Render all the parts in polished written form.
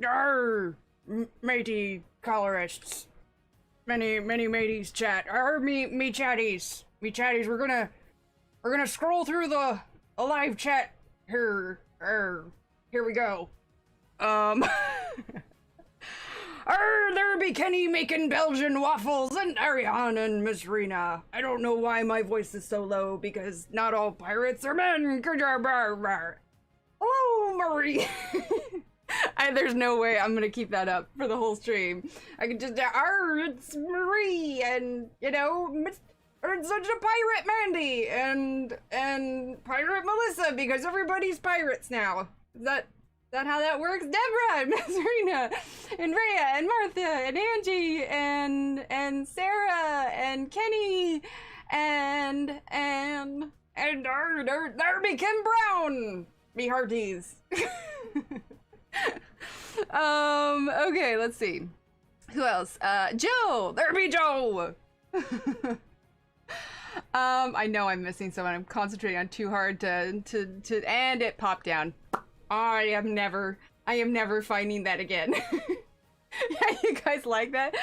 Arr, matey colorists. Many mateys chat. Arr, me chatties. Me chatties, we're gonna scroll through the live chat here. Here we go. There be Kenny making Belgian waffles and Ariane and Miss Rena. I don't know why my voice is so low because not all pirates are men. Hello, Marie. There's no way I'm gonna keep that up for the whole stream. I can just, it's Marie, and you know, it's such a pirate Mandy, and pirate Melissa, because everybody's pirates now. Is that how that works? Deborah, and Miss Rena, and Rhea, and Martha, and Angie, and Sarah, and Kenny, and there be Kim Brown, me hearties. Okay, let's see. Who else? Joe! There be Joe! I know I'm missing someone. I'm concentrating on too hard to and it popped down. I am never finding that again. Yeah, you guys like that?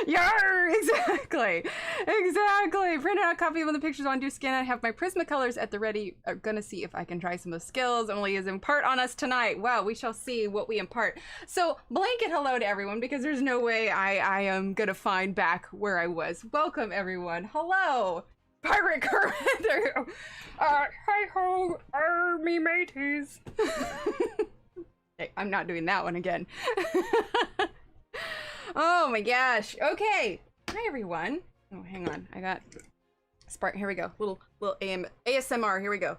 Yar! Exactly! Print out a copy of one of the pictures on Do Skin. I have my Prismacolors at the ready. I'm gonna see if I can try some of the skills Emily is impart on us tonight. Wow, we shall see what we impart. So, blanket hello to everyone, because there's no way I am gonna find back where I was. Welcome, everyone. Hello! Pirate Current! Hi-ho, me mateys. Hey, I'm not doing that one again. Oh my gosh. Okay. Hi everyone. Oh, hang on. I got spark. Here we go. Little ASMR. Here we go.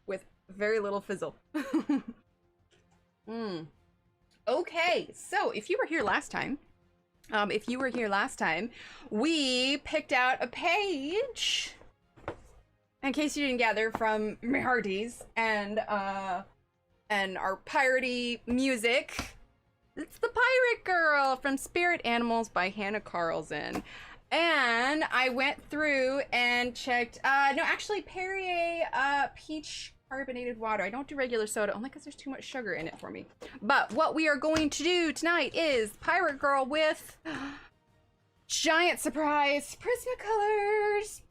With very little fizzle. Okay. So if you were here last time, we picked out a page, in case you didn't gather, from my hearties and our piratey music. It's the Pirate Girl from Spirit Animals by Hanna Karlzon. And I went through and checked, no, actually Perrier peach carbonated water. I don't do regular soda, only because there's too much sugar in it for me. But what we are going to do tonight is Pirate Girl with giant surprise Prismacolors.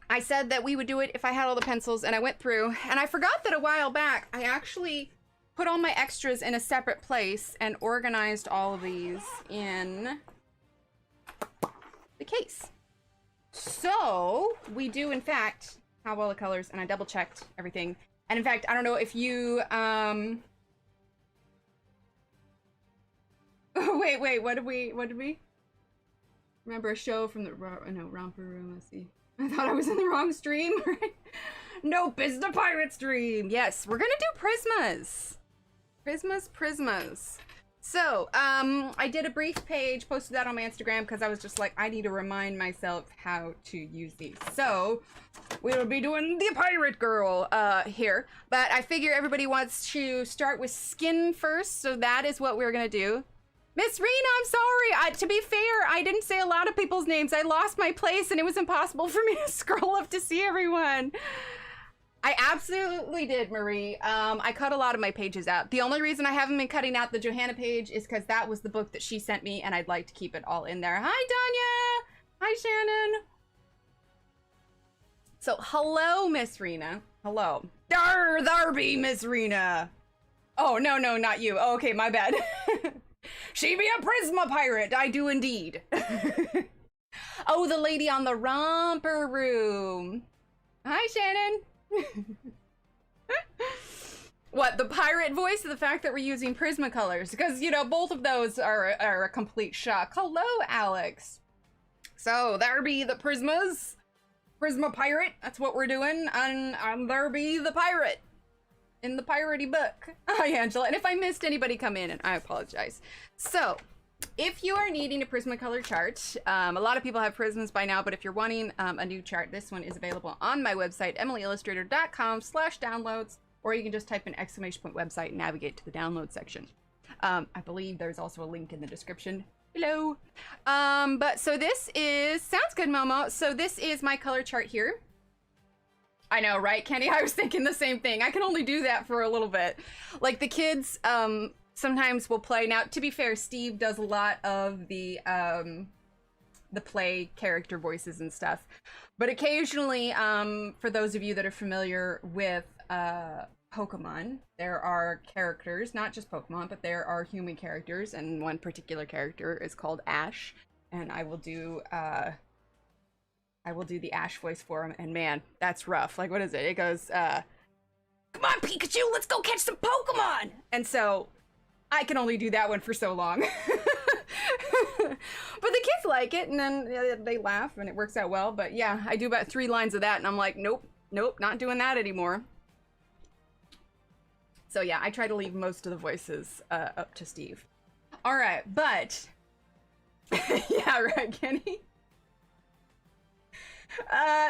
I said that we would do it if I had all the pencils, and I went through, and I forgot that a while back I actually put all my extras in a separate place and organized all of these in the case. So we do in fact have all the colors, and I double checked everything. And in fact, I don't know if you wait, what did we remember? A show from the romper room. Let's see. I thought I was in the wrong stream, right? Nope, it's the pirate stream. Yes, we're gonna do Prismas. Prismas. So, I did a brief page, posted that on my Instagram, because I was just like, I need to remind myself how to use these. So, we'll be doing the Pirate Girl here. But I figure everybody wants to start with skin first, so that is what we're gonna do. Miss Rena, I'm sorry. To be fair, I didn't say a lot of people's names. I lost my place, and it was impossible for me to scroll up to see everyone. I absolutely did, Marie. I cut a lot of my pages out. The only reason I haven't been cutting out the Johanna page is because that was the book that she sent me, and I'd like to keep it all in there. Hi, Danya. Hi, Shannon. So, hello, Miss Rena. Hello. There be Miss Rena. Oh, no, not you. Oh, okay, my bad. She be a Prisma pirate. I do indeed. Oh, the lady on the romper room. Hi, Shannon. What, the pirate voice, or the fact that we're using Prismacolors? Because, you know, both of those are a complete shock. Hello, Alex. So, there be the Prismas. Prisma pirate, that's what we're doing. And there be the pirate in the piratey book. Hi, Angela. And if I missed anybody, come in, and I apologize. So, if you are needing a Prismacolor chart, a lot of people have Prismas by now, but if you're wanting a new chart, this one is available on my website, emilyillustrator.com/downloads, or you can just type in !website and navigate to the download section. I believe there's also a link in the description below. But so this is, sounds good, Momo. So this is my color chart here. I know, right, Kenny? I was thinking the same thing. I can only do that for a little bit. Like the kids, sometimes will play. Now, to be fair, Steve does a lot of the play character voices and stuff. But occasionally, for those of you that are familiar with Pokemon, there are characters, not just Pokemon, but there are human characters, and one particular character is called Ash, and I will do the Ash voice for him, and man, that's rough. Like, what is it? It goes, come on, Pikachu, let's go catch some Pokemon! And so, I can only do that one for so long. But the kids like it, and then they laugh, and it works out well. But yeah, I do about 3 lines of that, and I'm like, nope, not doing that anymore. So yeah, I try to leave most of the voices up to Steve. All right, but yeah, right, Kenny.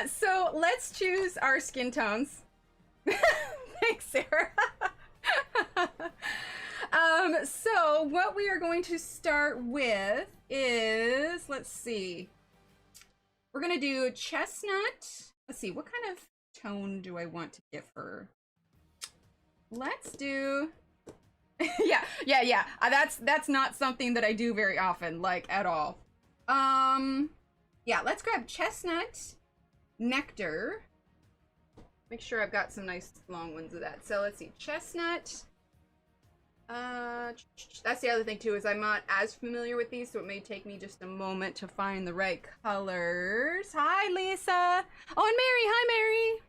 So let's choose our skin tones. Thanks, Sarah. So what we are going to start with is, let's see. We're gonna do chestnut. Let's see, what kind of tone do I want to give her? Let's do yeah. That's not something that I do very often, like at all. Yeah, let's grab chestnut, nectar. Make sure I've got some nice long ones of that. So let's see, chestnut. That's the other thing too, is I'm not as familiar with these, so it may take me just a moment to find the right colors. Hi, Lisa. Oh, and Mary. Hi, Mary.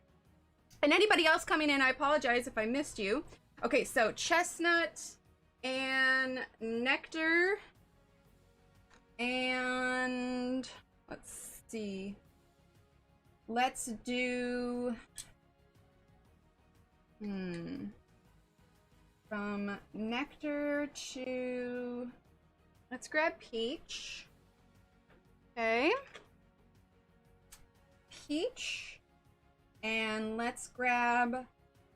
And anybody else coming in, I apologize if I missed you. Okay, so chestnut and nectar. And let's see. Let's do... From nectar to... Let's grab peach. Okay. Peach. And let's grab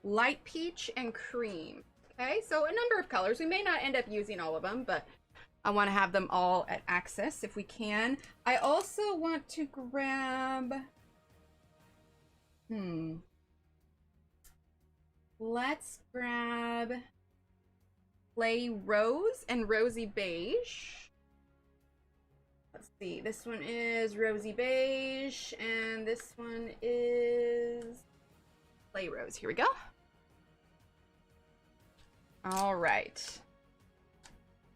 light peach and cream. Okay, so a number of colors. We may not end up using all of them, but I want to have them all at access if we can. I also want to grab... Let's grab Play Rose and Rosy Beige. Let's see, this one is Rosy Beige, and this one is Play Rose. Here we go. All right.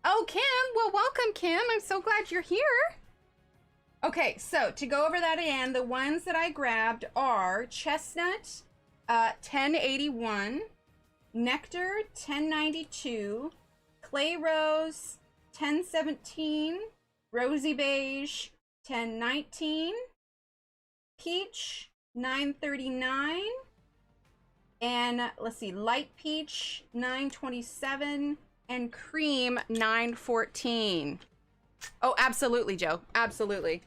Oh, Kim, well, welcome, Kim. I'm so glad you're here. Okay, so to go over that again, the ones that I grabbed are Chestnut, 1081, Nectar, 1092, Clay Rose, 1017, Rosy Beige, 1019, Peach, 939, and let's see, Light Peach, 927, and Cream, 914. Oh, absolutely, Joe. Absolutely.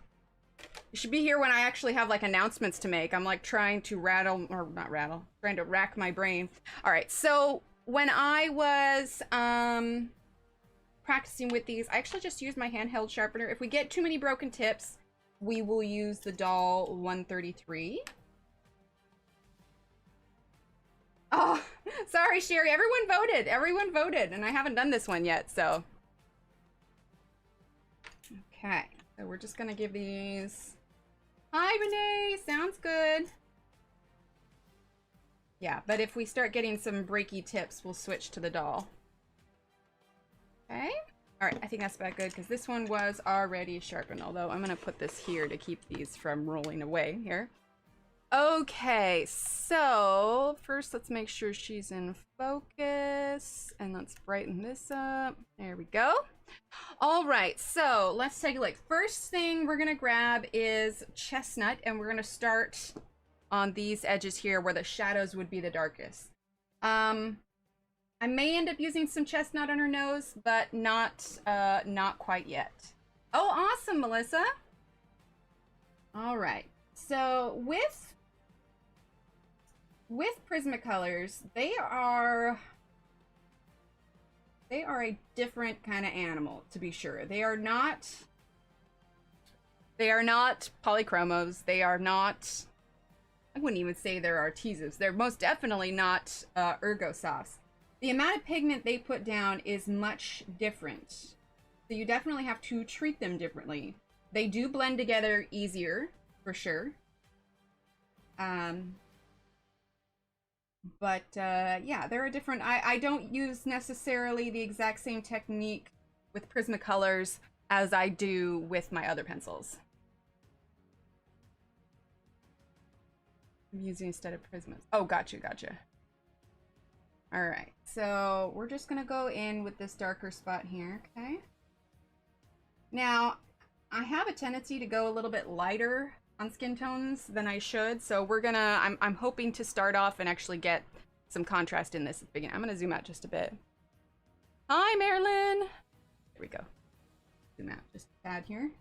You should be here when I actually have like announcements to make. I'm like trying to trying to rack my brain. All right, so when I was practicing with these, I actually just used my handheld sharpener. If we get too many broken tips, we will use the Doll 133. Oh, sorry, Sherry. Everyone voted. Everyone voted, and I haven't done this one yet, so. Okay, so we're just gonna give these. Hi, Renee. Sounds good. Yeah, but if we start getting some breaky tips, we'll switch to the Doll. Okay. All right, I think that's about good because this one was already sharpened, although I'm gonna put this here to keep these from rolling away here. Okay, so first let's make sure she's in focus, and let's brighten this up. There we go. All right, so let's take a look. First thing we're gonna grab is Chestnut, and we're gonna start on these edges here where the shadows would be the darkest. I may end up using some Chestnut on her nose, but not quite yet. Oh, awesome, Melissa. All right, so with Prismacolors, they are a different kind of animal, to be sure. They are not polychromos. They are not I wouldn't even say they're Artezas. They're most definitely not Ergo Softs. The amount of pigment they put down is much different. So you definitely have to treat them differently. They do blend together easier, for sure. But yeah, there are different. I don't use necessarily the exact same technique with Prismacolors as I do with my other pencils. I'm using instead of Prismas. Oh, gotcha. All right, so we're just gonna go in with this darker spot here, okay? Now, I have a tendency to go a little bit lighter on skin tones than I should, so we're gonna, I'm hoping to start off and actually get some contrast in this at the beginning. I'm gonna zoom out just a bit. Hi, Marilyn! There we go. Zoom out just a tad here.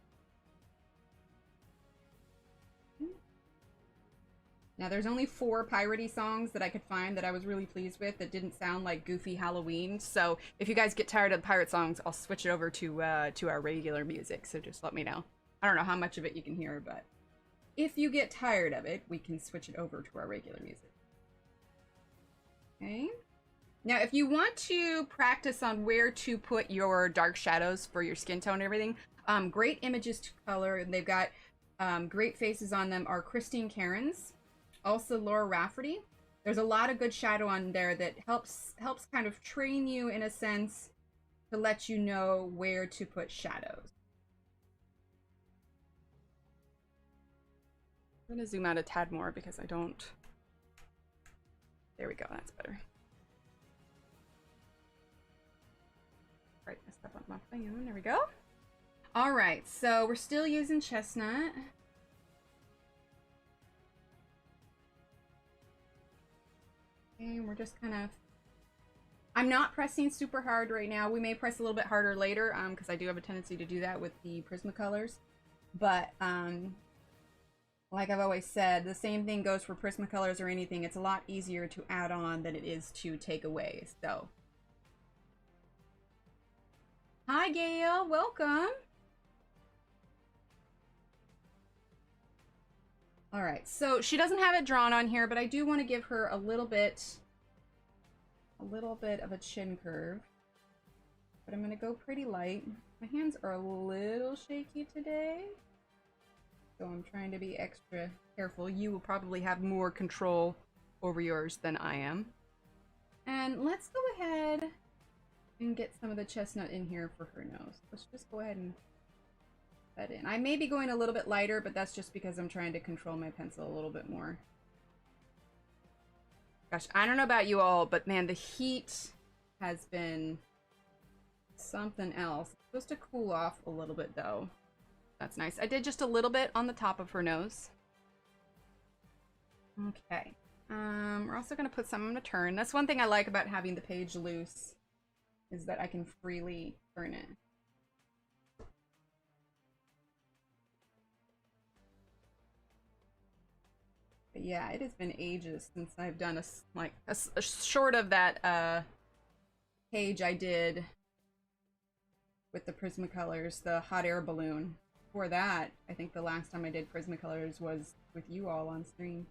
Now, there's only 4 piratey songs that I could find that I was really pleased with that didn't sound like goofy Halloween. So if you guys get tired of the pirate songs, I'll switch it over to our regular music. So just let me know. I don't know how much of it you can hear, but if you get tired of it, we can switch it over to our regular music. Okay. Now, if you want to practice on where to put your dark shadows for your skin tone and everything, great images to color, and they've got great faces on them, are Christine Cairns. Also Laura Rafferty. There's a lot of good shadow on there that helps kind of train you in a sense to let you know where to put shadows. I'm gonna zoom out a tad more because I don't. There we go, that's better. Brightness up on my phone, there we go. All right, so we're still using Chestnut. And we're just kind of, I'm not pressing super hard right now. We may press a little bit harder later because I do have a tendency to do that with the Prismacolors. But like I've always said, the same thing goes for Prismacolors or anything. It's a lot easier to add on than it is to take away. So, hi Gail, welcome. All right, so she doesn't have it drawn on here, but I do want to give her a little bit of a chin curve. But I'm going to go pretty light. My hands are a little shaky today, so I'm trying to be extra careful. You will probably have more control over yours than I am. And let's go ahead and get some of the chestnut in here for her nose. Let's just go ahead and that in. I may be going a little bit lighter, but that's just because I'm trying to control my pencil a little bit more. Gosh, I don't know about you all, but man, the heat has been something else. It's supposed to cool off a little bit though. That's nice. I did just a little bit on the top of her nose. Okay. We're also gonna put some on a turn. That's one thing I like about having the page loose, is that I can freely turn it. But yeah, it has been ages since I've done a short of that page I did with the Prismacolors, the hot air balloon. Before that, I think the last time I did Prismacolors was with you all on stream.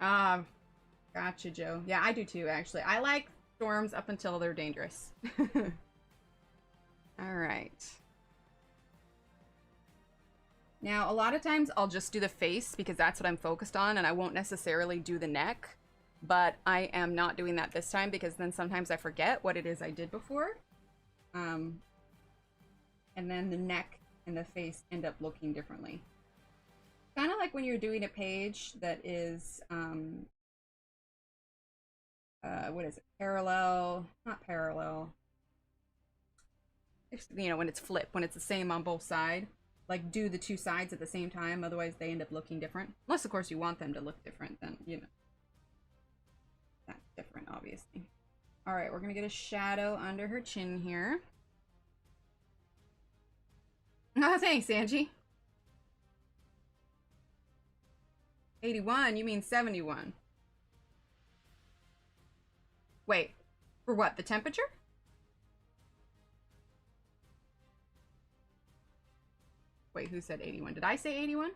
Ah, gotcha, Joe. Yeah, I do too, actually. I like storms up until they're dangerous. All right. Now, a lot of times I'll just do the face because that's what I'm focused on, and I won't necessarily do the neck, but I am not doing that this time because then sometimes I forget what it is I did before. And then the neck and the face end up looking differently. Kind of like when you're doing a page that is, what is it? Parallel, not parallel. You know, when it's flipped, when it's the same on both sides, like do the two sides at the same time, otherwise they end up looking different. Unless, of course, you want them to look different, then, you know, that's different, obviously. All right, we're gonna get a shadow under her chin here. Oh, thanks, Angie. 81, you mean 71. Wait, for what, the temperature? Wait, who said 81? Did I say 81?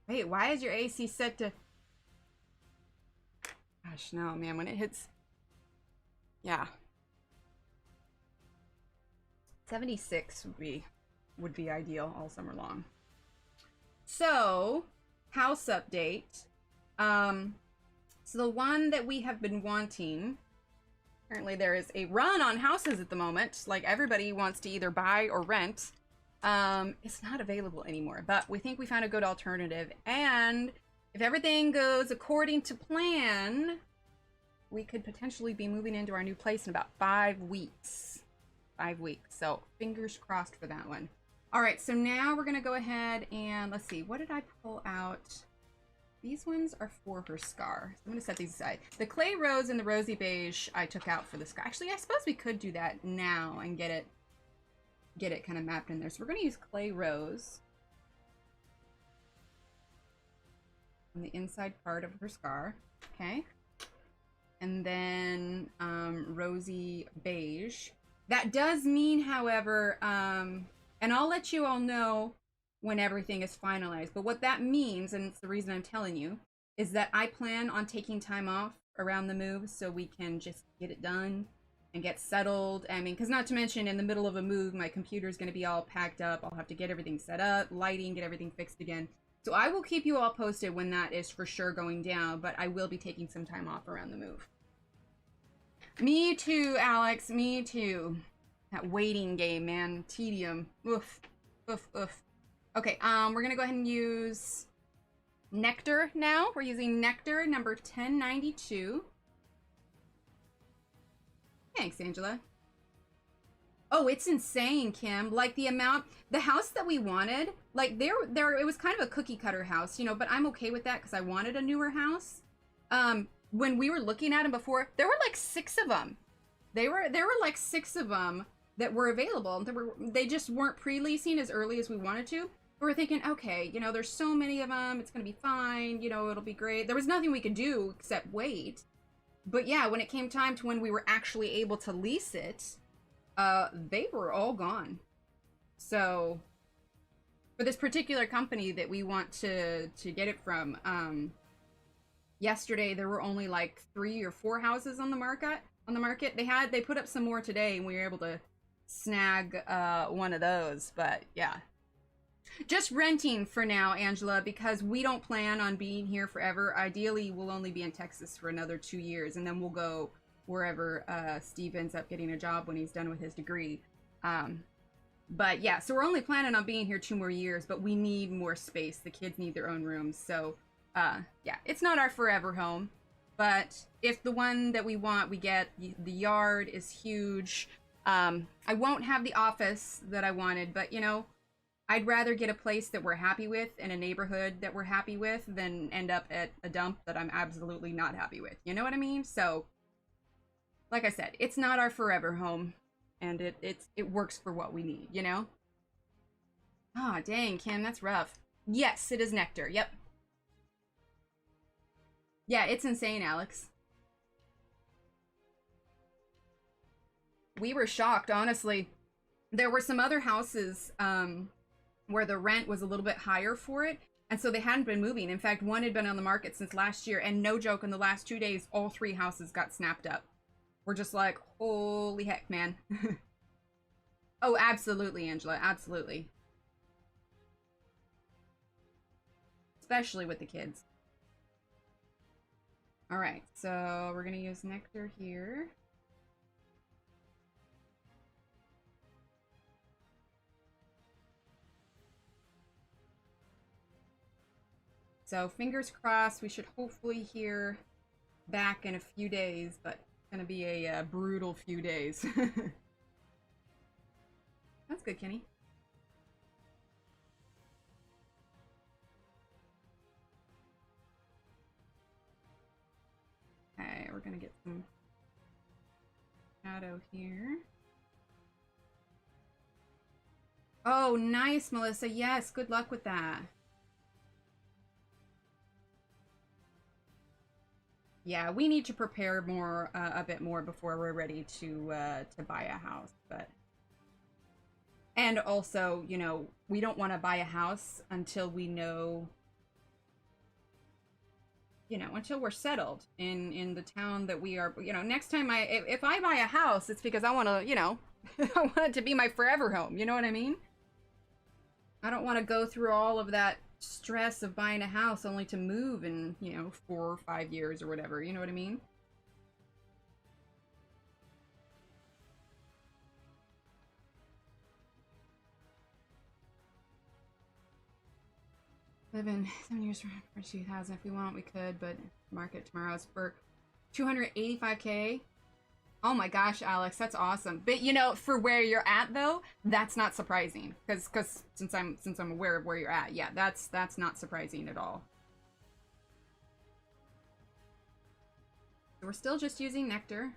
Wait, why is your AC set to... Gosh, no, man, when it hits... Yeah. 76 would be ideal all summer long. So, house update. So the one that we have been wanting, apparently there is a run on houses at the moment. Like, everybody wants to either buy or rent. It's not available anymore, but we think we found a good alternative. And if everything goes according to plan, we could potentially be moving into our new place in about 5 weeks. 5 weeks. So fingers crossed for that one. All right, so now we're gonna go ahead and let's see, what did I pull out? These ones are for her scar. So I'm gonna set these aside. The clay rose and the rosy beige I took out for the scar. Actually, I suppose we could do that now and get it kind of mapped in there. So we're gonna use clay rose on the inside part of her scar. Okay. And then rosy beige. That does mean, however, and I'll let you all know when everything is finalized, but what that means, and it's the reason I'm telling you, is that I plan on taking time off around the move so we can just get it done and get settled. I mean, because not to mention, in the middle of a move, my computer's going to be all packed up. I'll have to get everything set up, lighting, get everything fixed again. So I will keep you all posted when that is for sure going down, but I will be taking some time off around the move. Me too, Alex. Me too. That waiting game, man. Tedium. Oof. Oof, oof. Okay, we're gonna go ahead and use Nectar now. We're using Nectar number 1092. Thanks, Angela. Oh, it's insane, Kim. Like, the amount, the house that we wanted, like, it was kind of a cookie cutter house, you know, but I'm okay with that because I wanted a newer house. When we were looking at them before, there were like 6 of them. There were like 6 of them that were available. They just weren't pre-leasing as early as we wanted to. We were thinking, okay, you know, there's so many of them, it's gonna be fine, you know, it'll be great. There was nothing we could do except wait. But yeah, when it came time to when we were actually able to lease it, they were all gone. So for this particular company that we want to get it from, yesterday there were only like 3 or 4 houses on the market. They put up some more today, and we were able to snag one of those. But yeah, just renting for now, Angela, because we don't plan on being here forever. Ideally, we'll only be in Texas for another 2 years, and then we'll go wherever Steve ends up getting a job when he's done with his degree. But yeah, so we're only planning on being here 2 more years, but we need more space. The kids need their own rooms. So yeah, it's not our forever home, but if the one that we want, we get, the yard is huge. I won't have the office that I wanted, but you know, I'd rather get a place that we're happy with in a neighborhood that we're happy with than end up at a dump that I'm absolutely not happy with. You know what I mean? So, like I said, it's not our forever home, and it works for what we need, you know? Ah, dang, Kim, that's rough. Yes, it is Nectar. Yep. Yeah, it's insane, Alex. We were shocked, honestly. There were some other houses, where the rent was a little bit higher for it, and so they hadn't been moving. In fact, one had been on the market since last year, and no joke, in the last 2 days, all 3 houses got snapped up. We're just like, holy heck, man. Oh, absolutely, Angela, absolutely. Especially with the kids. All right, so we're gonna use Nectar here. So fingers crossed, we should hopefully hear back in a few days, but it's gonna be a brutal few days. That's good, Kenny. Okay, we're gonna get some shadow here. Oh, nice, Melissa. Yes, good luck with that. Yeah, we need to prepare more, a bit more before we're ready to buy a house. But and also, you know, we don't want to buy a house until we know, you know, until we're settled in the town that we are. You know, next time if I buy a house, it's because I want to, you know, I want it to be my forever home. You know what I mean? I don't want to go through all of that stress of buying a house only to move in, you know, 4 or 5 years or whatever. You know what I mean? Live in 7 years for 2,000 if we want, we could, but market tomorrow is for 285K. Oh my gosh, Alex, that's awesome. But you know, for where you're at though, that's not surprising because since I'm aware of where you're at, yeah, that's not surprising at all. So we're still just using nectar.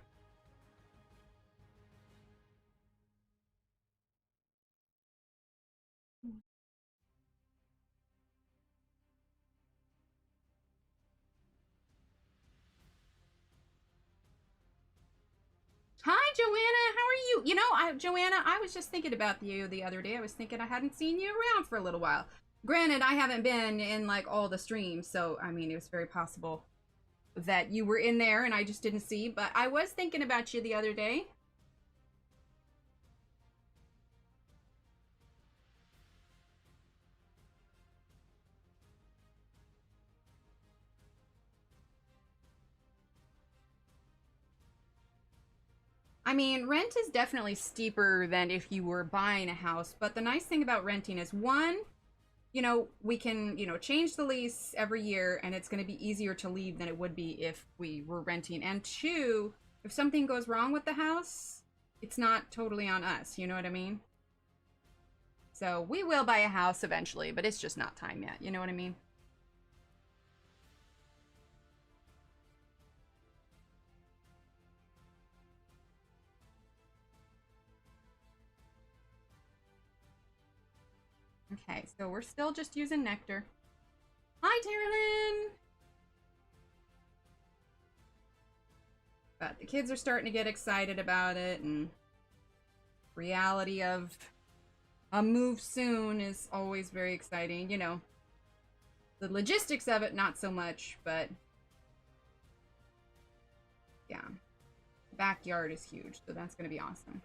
Hi, Joanna. How are you? You know, Joanna, I was just thinking about you the other day. I was thinking I hadn't seen you around for a little while. Granted, I haven't been in like all the streams, so I mean, it was very possible that you were in there and I just didn't see, but I was thinking about you the other day. I mean, rent is definitely steeper than if you were buying a house, but the nice thing about renting is one, you know, we can, you know, change the lease every year and it's going to be easier to leave than it would be if we were renting. And two, if something goes wrong with the house, it's not totally on us, you know what I mean? So we will buy a house eventually, but it's just not time yet, you know what I mean? Okay, so we're still just using nectar. Hi, Terrelyn! But the kids are starting to get excited about it, and reality of a move soon is always very exciting. You know, the logistics of it, not so much, but yeah. The backyard is huge, so that's going to be awesome.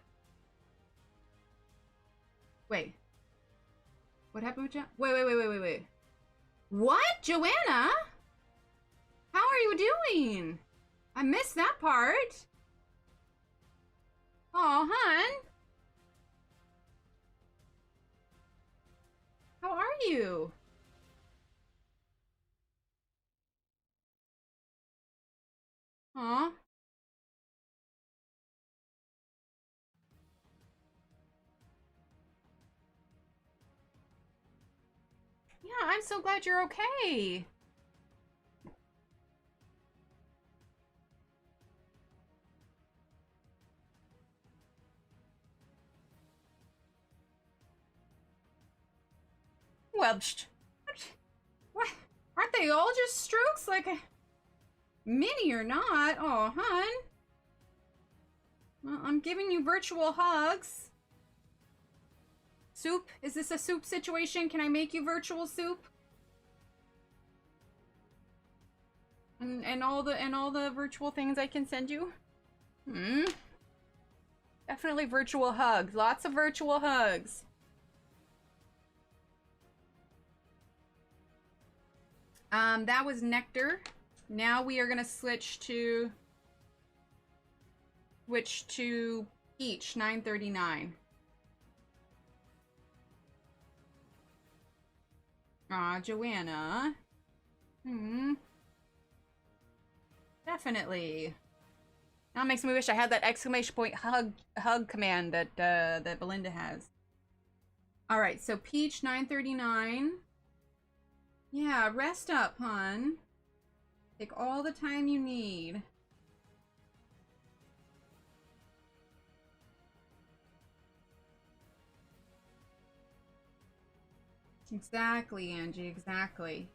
Wait. What happened with wait. What? Joanna? How are you doing? I missed that part. Oh, hun. How are you? Aw. Yeah, I'm so glad you're okay. Well, what? Aren't they all just strokes? Like, mini or not? Oh, hun. Well, I'm giving you virtual hugs. Soup? Is this a soup situation? Can I make you virtual soup? And all the virtual things I can send you? Hmm. Definitely virtual hugs. Lots of virtual hugs. That was nectar. Now we are gonna switch to peach 939. Aw, Joanna. Hmm. Definitely. Now it makes me wish I had that exclamation point hug command that that Belinda has. All right, so peach 939. Yeah, rest up, hon. Take all the time you need. Exactly, Angie, exactly.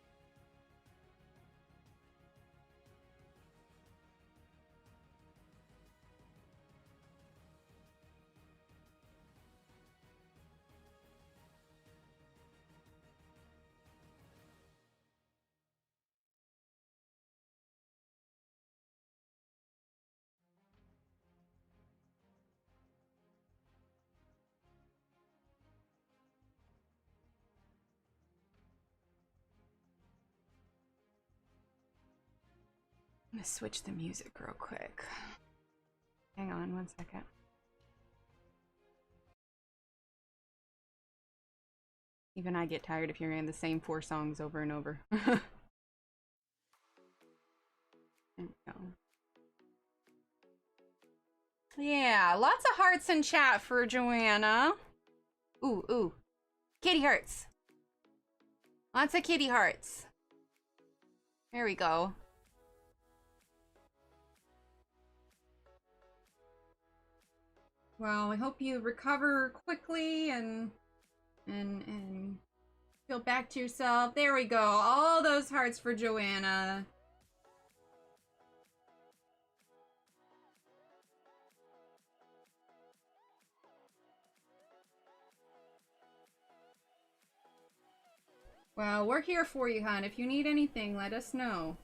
I'm gonna switch the music real quick. Hang on one second. Even I get tired of hearing the same 4 songs over and over. There we go. Yeah, lots of hearts in chat for Joanna. Ooh, ooh. Kitty hearts. Lots of kitty hearts. There we go. Well, I hope you recover quickly and feel back to yourself. There we go. All those hearts for Joanna. Well, we're here for you, hon. If you need anything, let us know.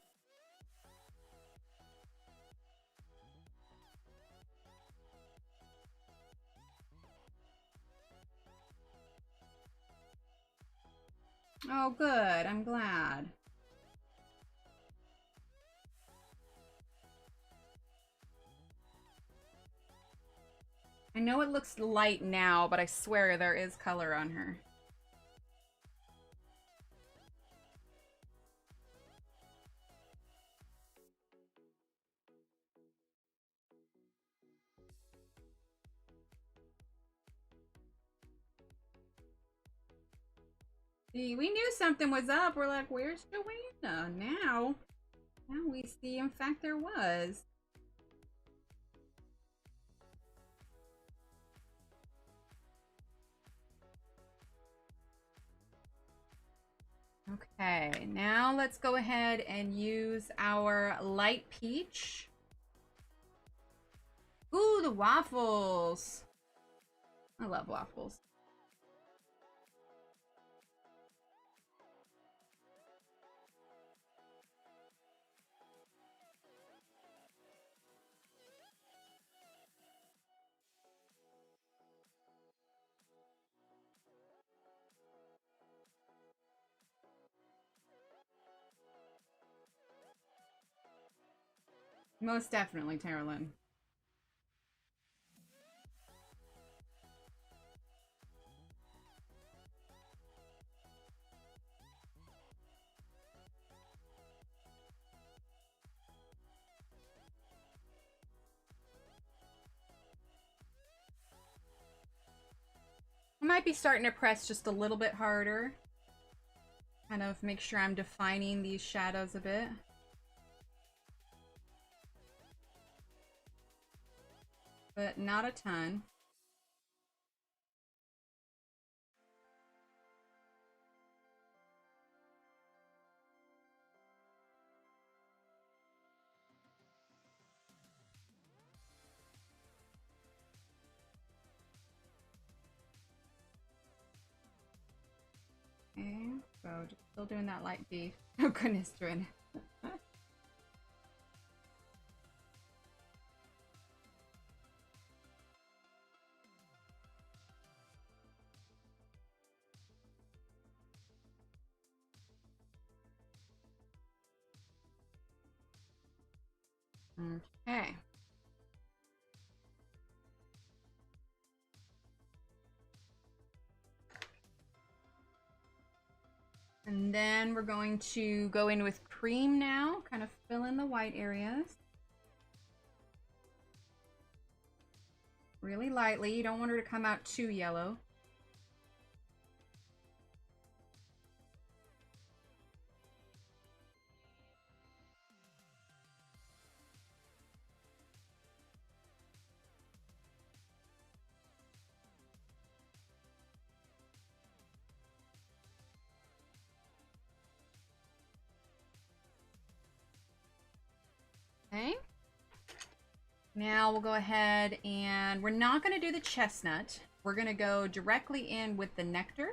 Oh, good. I'm glad. I know it looks light now, but I swear there is color on her. See, we knew something was up. We're like, where's Joanna? Now we see, in fact, there was. Okay, now let's go ahead and use our light peach. Ooh, the waffles. I love waffles. Most definitely, Terralyn. I might be starting to press just a little bit harder. Kind of make sure I'm defining these shadows a bit. But not a ton. Okay, so just still doing that light beef. Oh goodness, Joanna. Okay. And then we're going to go in with cream now, kind of fill in the white areas. Really lightly, you don't want her to come out too yellow. Okay. Now we'll go ahead and we're not going to do the chestnut. We're going to go directly in with the nectar.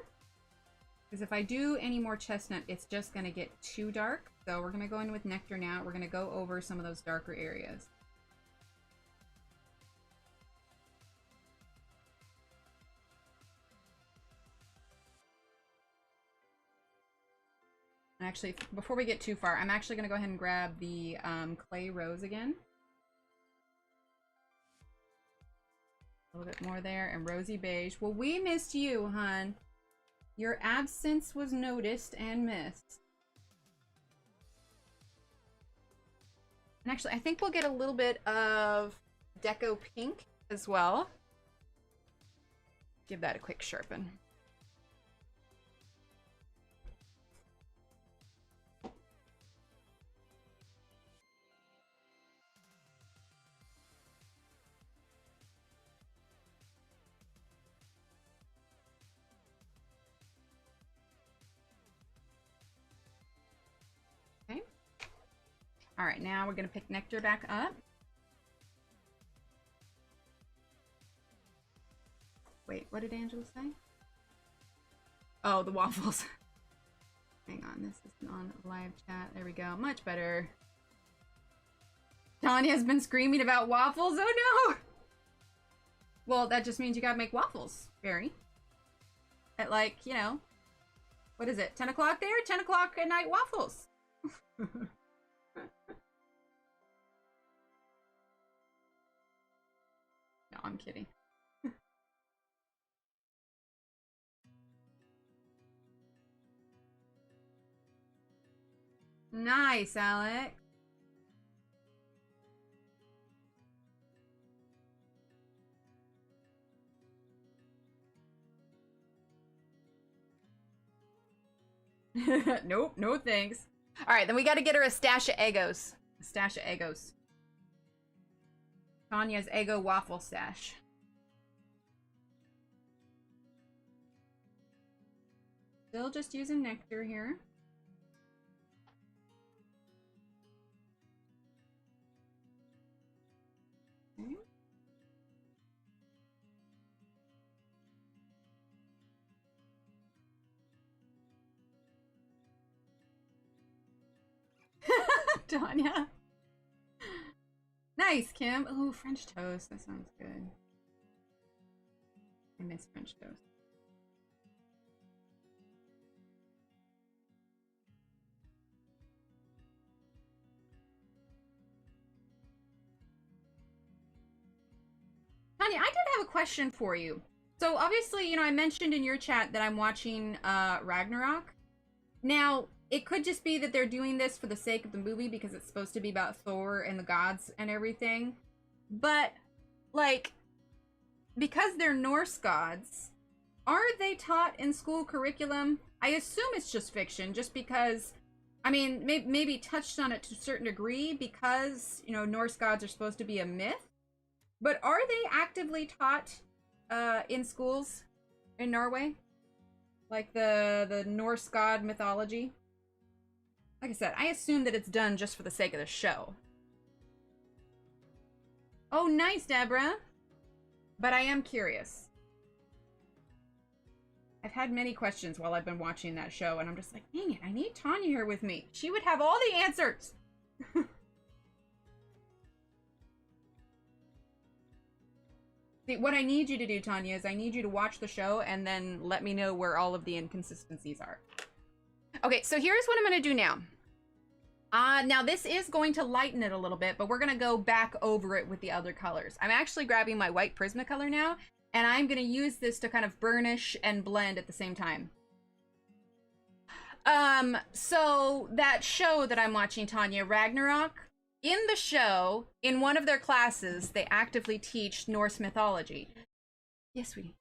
Because if I do any more chestnut, it's just going to get too dark. So we're going to go in with nectar now. We're going to go over some of those darker areas. Actually, before we get too far, I'm actually going to go ahead and grab the clay rose again. A little bit more there, and rosy beige. Well, we missed you, hon. Your absence was noticed and missed. And actually, I think we'll get a little bit of Deco Pink as well. Give that a quick sharpen. Okay. All right, now we're going to pick Nectar back up. Wait, what did Angela say? Oh, the waffles. Hang on, this is on live chat. There we go. Much better. Tanya's been screaming about waffles. Oh no! Well, that just means you gotta make waffles, Barry. At like, you know, what is it? 10 o'clock there? 10 o'clock at night waffles. No, I'm kidding. Nice, Alex. Nope, no thanks. All right, then we got to get her a stash of Eggos. A stash of Eggos. Tanya's Eggo waffle stash. Still just using Nectar here. Okay. Tanya. Nice, Kim. Oh, French toast. That sounds good. I miss French toast. Tanya, I did have a question for you. So obviously, you know, I mentioned in your chat that I'm watching Ragnarok. Now, it could just be that they're doing this for the sake of the movie because it's supposed to be about Thor and the gods and everything. But, like, because they're Norse gods, are they taught in school curriculum? I assume it's just fiction, just because, I mean, maybe touched on it to a certain degree because, you know, Norse gods are supposed to be a myth. But are they actively taught in schools in Norway? Like the Norse god mythology? Like I said, I assume that it's done just for the sake of the show. Oh, nice, Deborah. But I am curious. I've had many questions while I've been watching that show, and I'm just like, dang it, I need Tanya here with me. She would have all the answers. See, what I need you to do, Tanya, is I need you to watch the show and then let me know where all of the inconsistencies are. Okay, so here's what I'm going to do now. Now this is going to lighten it a little bit, but we're going to go back over it with the other colors. I'm actually grabbing my white Prismacolor now, and I'm going to use this to kind of burnish and blend at the same time. So that show that I'm watching, Tanya, Ragnarok, in the show, in one of their classes, they actively teach Norse mythology. Yes, sweetie.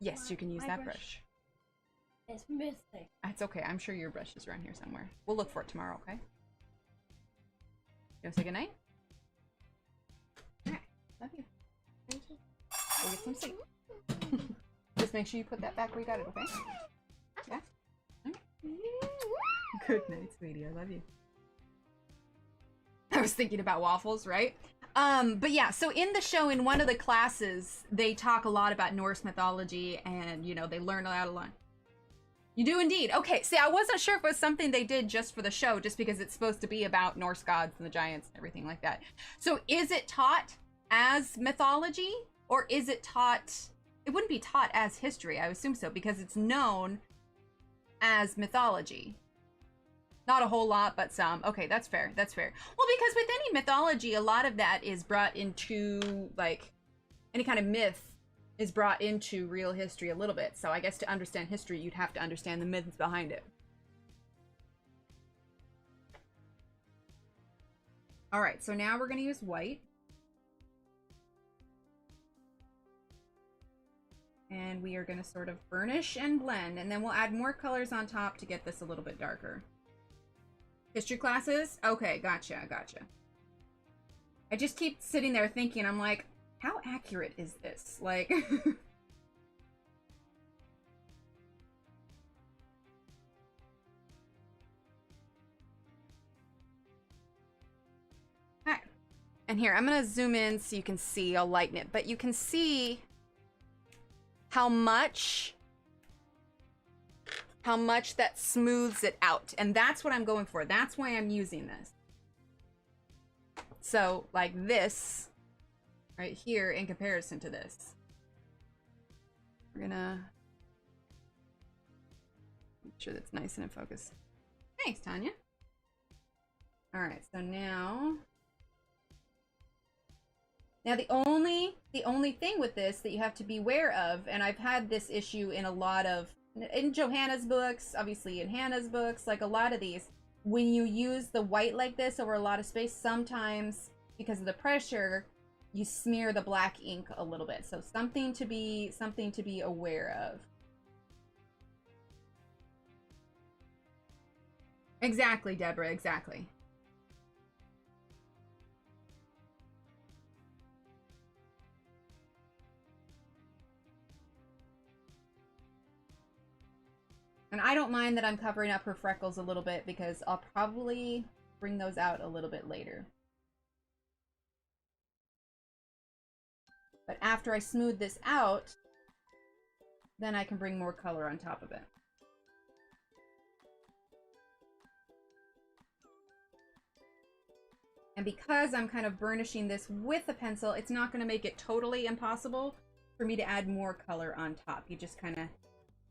Yes, you can use that brush. It's missing. That's okay. I'm sure your brush is around here somewhere. We'll look for it tomorrow, okay? You want to say goodnight? Alright. Love you. Thank you. Go get some sleep. Just make sure you put that back where you got it, okay? Yeah? Alright. Good night, sweetie. I love you. I was thinking about waffles, right? But yeah, so in the show, in one of the classes, they talk a lot about Norse mythology and, you know, they learn a lot. You do indeed. Okay, see, I wasn't sure if it was something they did just for the show, just because it's supposed to be about Norse gods and the giants and everything like that. So is it taught as mythology, or is it taught, it wouldn't be taught as history, I assume so, because it's known as mythology. Not a whole lot, but some. Okay, that's fair. That's fair. Well, because with any mythology, a lot of that is brought into, like, any kind of myth is brought into real history a little bit. So I guess to understand history, you'd have to understand the myths behind it. All right, so now we're going to use white. And we are going to sort of burnish and blend, and then we'll add more colors on top to get this a little bit darker. History classes? Okay, gotcha, gotcha. I just keep sitting there thinking, I'm like, how accurate is this? Like... Alright. And here, I'm gonna zoom in so you can see, I'll lighten it, but you can see how much that smooths it out. And that's what I'm going for. That's why I'm using this. So, like this, right here, in comparison to this. We're gonna make sure that's nice and in focus. Thanks, Tanya. All right, so now the only thing with this that you have to be aware of, and I've had this issue in a lot of, in Johanna's books, obviously in Hannah's books, like a lot of these, when you use the white like this over a lot of space, sometimes because of the pressure, you smear the black ink a little bit. So something to be aware of. Exactly, Deborah, exactly. And I don't mind that I'm covering up her freckles a little bit because I'll probably bring those out a little bit later. But after I smooth this out, then I can bring more color on top of it. And because I'm kind of burnishing this with a pencil, it's not going to make it totally impossible for me to add more color on top. You just kind of...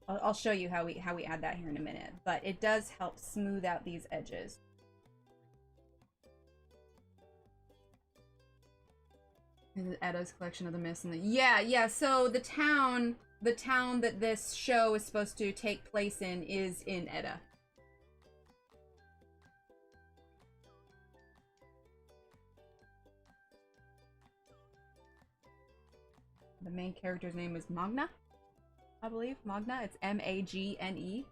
I'll show you how we add that here in a minute, but it does help smooth out these edges. Edda's collection of the mist and the... Yeah, so the town that this show is supposed to take place in is in Edda. The main character's name is Magna, I believe. Magna. It's M-A-G-N-E.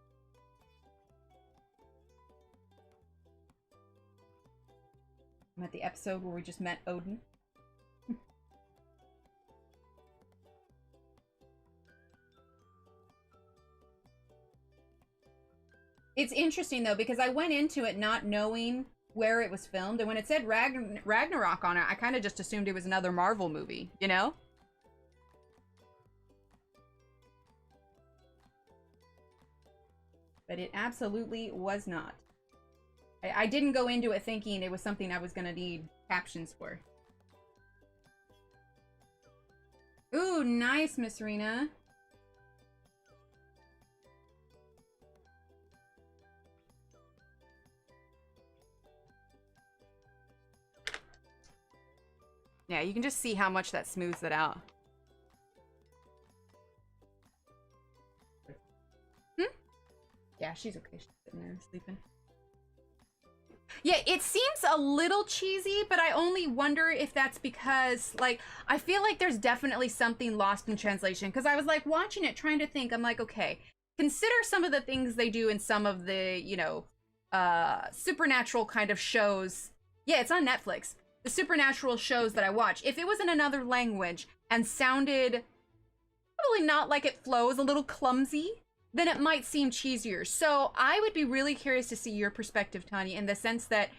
I'm at the episode where we just met Odin. It's interesting though, because I went into it not knowing where it was filmed, and when it said Ragnarok on it, I kind of just assumed it was another Marvel movie, you know? But it absolutely was not. I didn't go into it thinking it was something I was going to need captions for. Ooh, nice, Miss Rena. Yeah, you can just see how much that smooths it out. Yeah, she's okay. She's sitting there sleeping. Yeah, it seems a little cheesy, but I only wonder if that's because, like, I feel like there's definitely something lost in translation. Because I was, like, watching it, trying to think. I'm like, okay, consider some of the things they do in some of the, you know, supernatural kind of shows. Yeah, it's on Netflix. The supernatural shows that I watch. If it was in another language and sounded probably not like it flows, a little clumsy, then it might seem cheesier. So I would be really curious to see your perspective, Tanya, in the sense that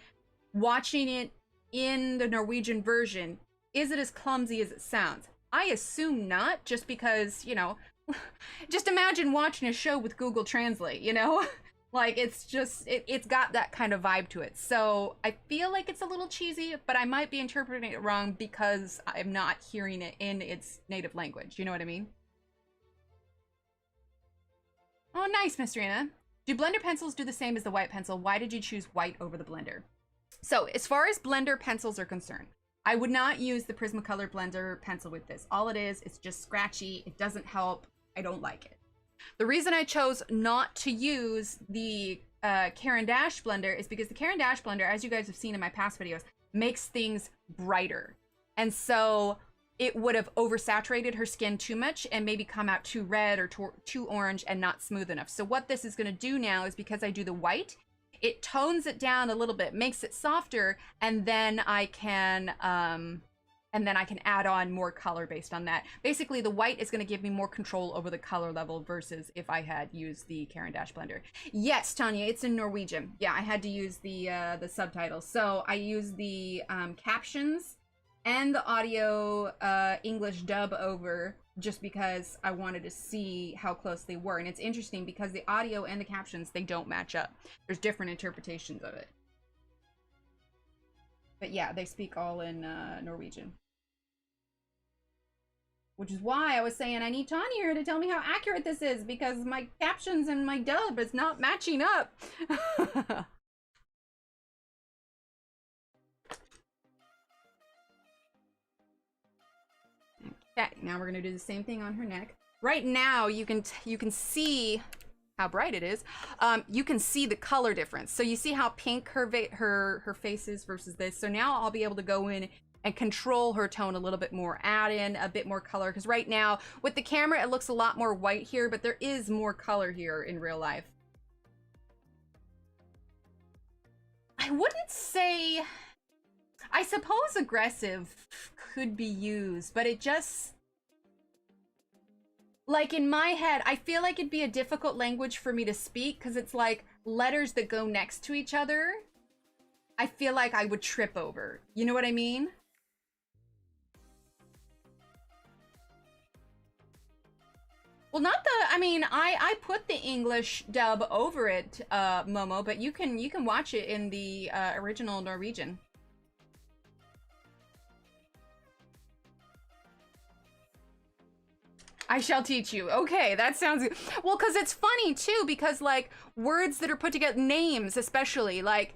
watching it in the Norwegian version, is it as clumsy as it sounds? I assume not, just because, you know, just imagine watching a show with Google Translate, you know? Like, it's just, it's got that kind of vibe to it. So I feel like it's a little cheesy, but I might be interpreting it wrong because I'm not hearing it in its native language. You know what I mean? Oh, nice, Miss Rena. Do blender pencils do the same as the white pencil? Why did you choose white over the blender? So as far as blender pencils are concerned, I would not use the Prismacolor blender pencil with this. All it is, it's just scratchy. It doesn't help. I don't like it. The reason I chose not to use the Caran d'Ache blender is because the Caran d'Ache blender, as you guys have seen in my past videos, makes things brighter. And so it would have oversaturated her skin too much and maybe come out too red or too orange and not smooth enough. So what this is going to do now is, because I do the white, it tones it down a little bit, makes it softer, and then I can add on more color based on that. Basically, the white is going to give me more control over the color level versus if I had used the Caran d'Ache blender. Yes, Tanya, it's in Norwegian. Yeah, I had to use the subtitles. So I used the captions and the audio English dub over, just because I wanted to see how close they were. And it's interesting because the audio and the captions, they don't match up. There's different interpretations of it. But yeah, they speak all in Norwegian. Which is why I was saying I need Tanya here to tell me how accurate this is, because my captions and my dub is not matching up. Okay, now we're gonna do the same thing on her neck. Right now, you can see how bright it is. You can see the color difference. So you see how pink her face is versus this. So now I'll be able to go in and control her tone a little bit more, add in a bit more color. Because right now, with the camera, it looks a lot more white here, but there is more color here in real life. I wouldn't say... I suppose aggressive could be used, but it just... Like, in my head, I feel like it'd be a difficult language for me to speak, because it's like letters that go next to each other. I feel like I would trip over. You know what I mean? Well, not the... I mean, I put the English dub over it, Momo, but you can watch it in the original Norwegian. I shall teach you. Okay, that sounds good. Well, because it's funny too, because like words that are put together, names especially, like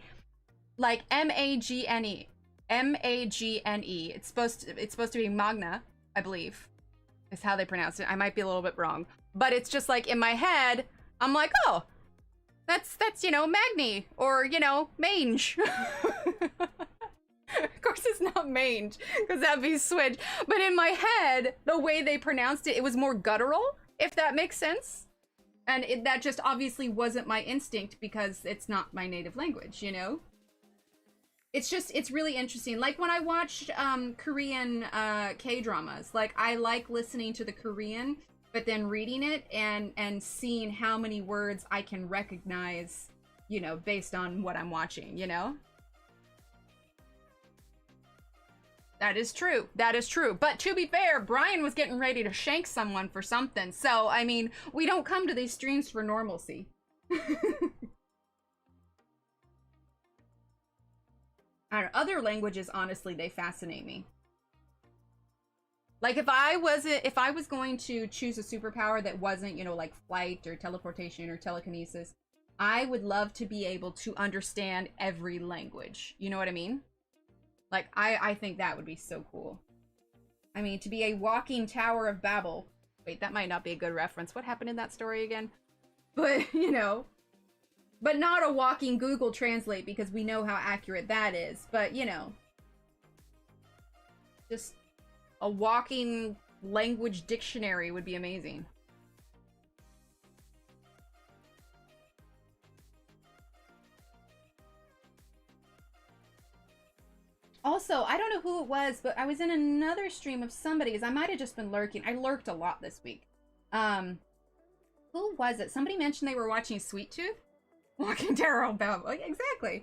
M-A-G-N-E. M-A-G-N-E. It's supposed to be Magna, I believe, is how they pronounce it. I might be a little bit wrong. But it's just like in my head, I'm like, oh, that's you know, Magni, or you know, Mange. Of course it's not mange, because that'd be switch. But in my head, the way they pronounced it, it was more guttural, if that makes sense. And that just obviously wasn't my instinct, because it's not my native language, you know? It's really interesting. Like when I watch Korean K-dramas, like I like listening to the Korean, but then reading it and seeing how many words I can recognize, you know, based on what I'm watching, you know? That is true. That is true. But to be fair, Brian was getting ready to shank someone for something. So, I mean, we don't come to these streams for normalcy. I don't know, other languages, honestly, they fascinate me. Like if I was going to choose a superpower that wasn't, you know, like flight or teleportation or telekinesis, I would love to be able to understand every language. You know what I mean? Like, I think that would be so cool. I mean, to be a walking Tower of Babel. Wait, that might not be a good reference. What happened in that story again? But, you know. But not a walking Google Translate, because we know how accurate that is. But, you know. Just a walking language dictionary would be amazing. Also, I don't know who it was, but I was in another stream of somebody's. I might have just been lurking. I lurked a lot this week. Who was it? Somebody mentioned they were watching Sweet Tooth. Walking Tower of Babel. Exactly.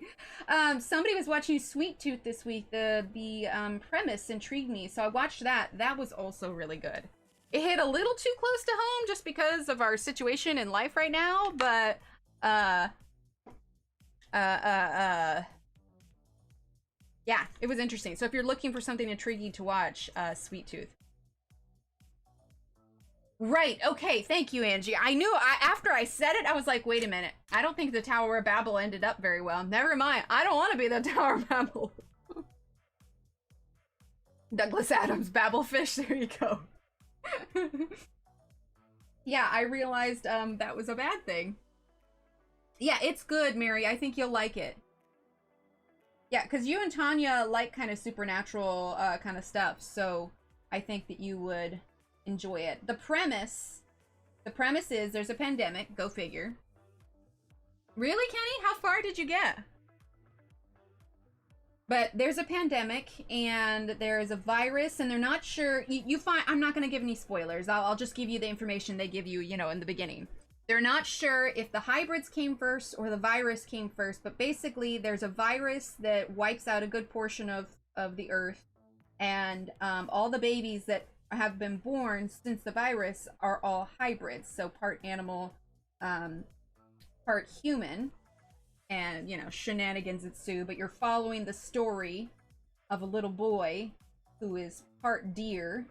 Somebody was watching Sweet Tooth this week. The premise intrigued me, so I watched that. That was also really good. It hit a little too close to home just because of our situation in life right now, but yeah, it was interesting. So if you're looking for something intriguing to watch, Sweet Tooth. Right. Okay. Thank you, Angie. I knew after I said it, I was like, wait a minute. I don't think the Tower of Babel ended up very well. Never mind. I don't want to be the Tower of Babel. Douglas Adams, Babelfish. There you go. Yeah, I realized that was a bad thing. Yeah, it's good, Mary. I think you'll like it. Yeah, because you and Tanya like kind of supernatural kind of stuff, so I think that you would enjoy it. The premise is there's a pandemic. Go figure. Really, Kenny? How far did you get? But there's a pandemic and there is a virus and they're not sure. You find, I'm not going to give any spoilers. I'll just give you the information they give you, you know, in the beginning. They're not sure if the hybrids came first or the virus came first, but basically there's a virus that wipes out a good portion of the earth, and all the babies that have been born since the virus are all hybrids, so part animal, part human, and, you know, shenanigans ensue, but you're following the story of a little boy who is part deer,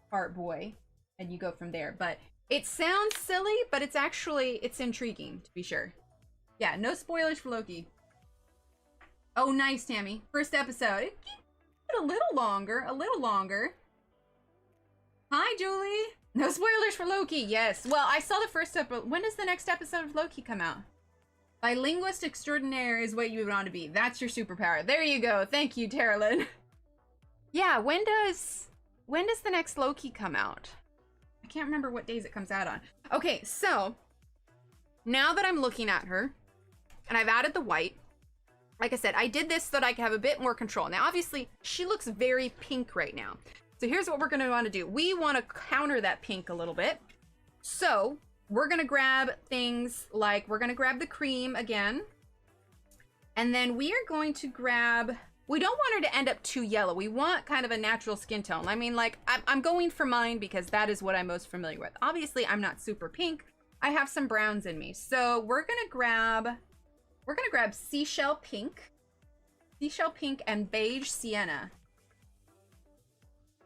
part boy, and you go from there. But it sounds silly, but it's actually, it's intriguing, to be sure. Yeah, no spoilers for Loki. Oh, nice, Tammy. First episode. A little longer, a little longer. Hi, Julie. No spoilers for Loki. Yes. Well, I saw the first episode. When does the next episode of Loki come out? Bilinguist extraordinaire is what you want to be. That's your superpower. There you go. Thank you, Terralyn. Yeah, when does the next Loki come out? I can't remember what days it comes out on. Okay, so now that I'm looking at her and I've added the white, like I said, I did this so that I could have a bit more control. Now, obviously, she looks very pink right now. So here's what we're going to want to do. We want to counter that pink a little bit. So we're going to grab things like, we're going to grab the cream again. And then we are going to grab, we don't want her to end up too yellow. We want kind of a natural skin tone. I mean, like, I'm going for mine because that is what I'm most familiar with. Obviously, I'm not super pink. I have some browns in me. So we're going to grab seashell pink and beige sienna.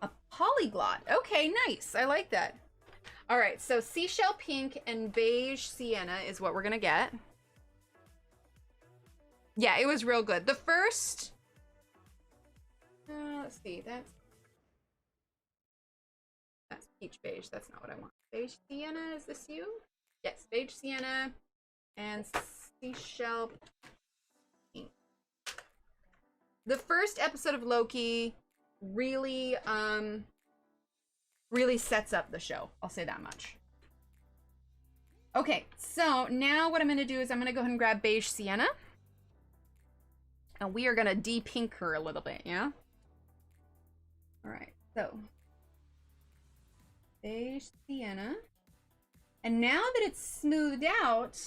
A polyglot. Okay, nice. I like that. All right, so seashell pink and beige sienna is what we're gonna get. Yeah, it was real good. The first, let's see, that's peach beige. That's not what I want. Beige sienna, is this you? Yes, beige sienna and seashell pink. The first episode of Loki really sets up the show. I'll say that much. Okay, so now what I'm going to do is I'm going to go ahead and grab beige sienna. And we are going to de-pink her a little bit, yeah? Alright, so beige sienna. And now that it's smoothed out,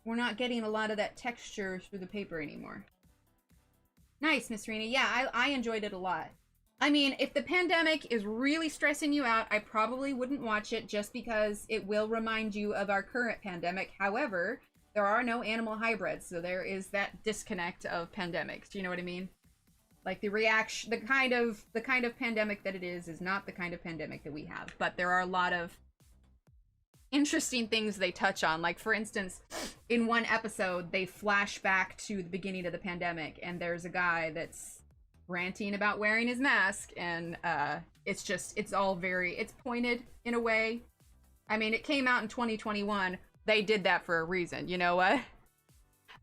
we're not getting a lot of that texture through the paper anymore. Nice, Miss Rena. Yeah, I enjoyed it a lot. I mean, if the pandemic is really stressing you out, I probably wouldn't watch it just because it will remind you of our current pandemic. However, there are no animal hybrids, so there is that disconnect of pandemics. Do you know what I mean? Like the reaction, the kind of pandemic that it is not the kind of pandemic that we have. But there are a lot of interesting things they touch on. Like, for instance, in one episode, they flash back to the beginning of the pandemic, and there's a guy that's ranting about wearing his mask, and it's all very, it's pointed in a way. I mean, it came out in 2021. They did that for a reason. You know what?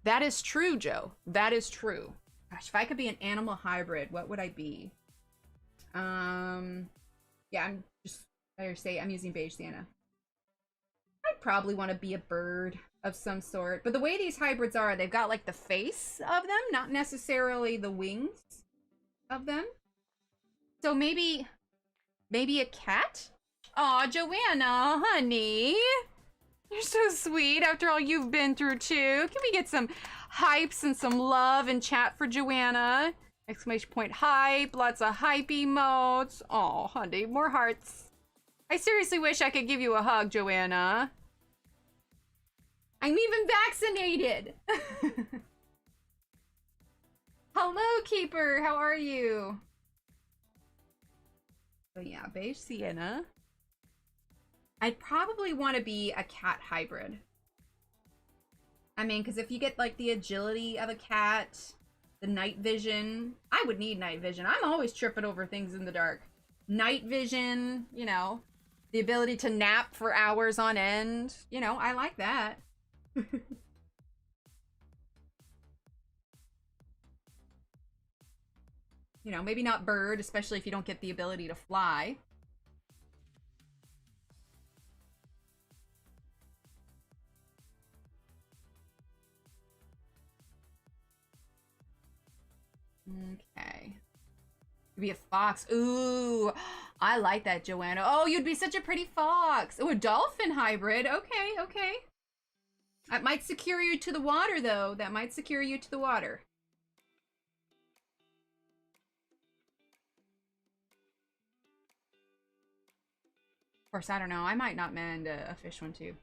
That is true, Joe. That is true. Gosh, if I could be an animal hybrid, what would I be? Yeah, I'm using beige sienna. I'd probably want to be a bird of some sort. But the way these hybrids are, they've got like the face of them, not necessarily the wings of them. So maybe a cat? Aw, Joanna, honey. You're so sweet after all you've been through too. Can we get some hypes and some love and chat for Joanna? Exclamation point hype, lots of hype emotes. Aw, honey, more hearts. I seriously wish I could give you a hug, Joanna. I'm even vaccinated. Hello, Keeper. How are you? So yeah, beige sienna. I'd probably want to be a cat hybrid. I mean, because if you get like the agility of a cat, the night vision, I would need night vision. I'm always tripping over things in the dark. Night vision, you know, the ability to nap for hours on end. You know, I like that. You know, maybe not bird, especially if you don't get the ability to fly. Okay. You'd be a fox. Ooh, I like that, Joanna. Oh, you'd be such a pretty fox. Oh, a dolphin hybrid. Okay, okay. That might secure you to the water, though. That might secure you to the water. Of course, I don't know. I might not mend a fish one, too.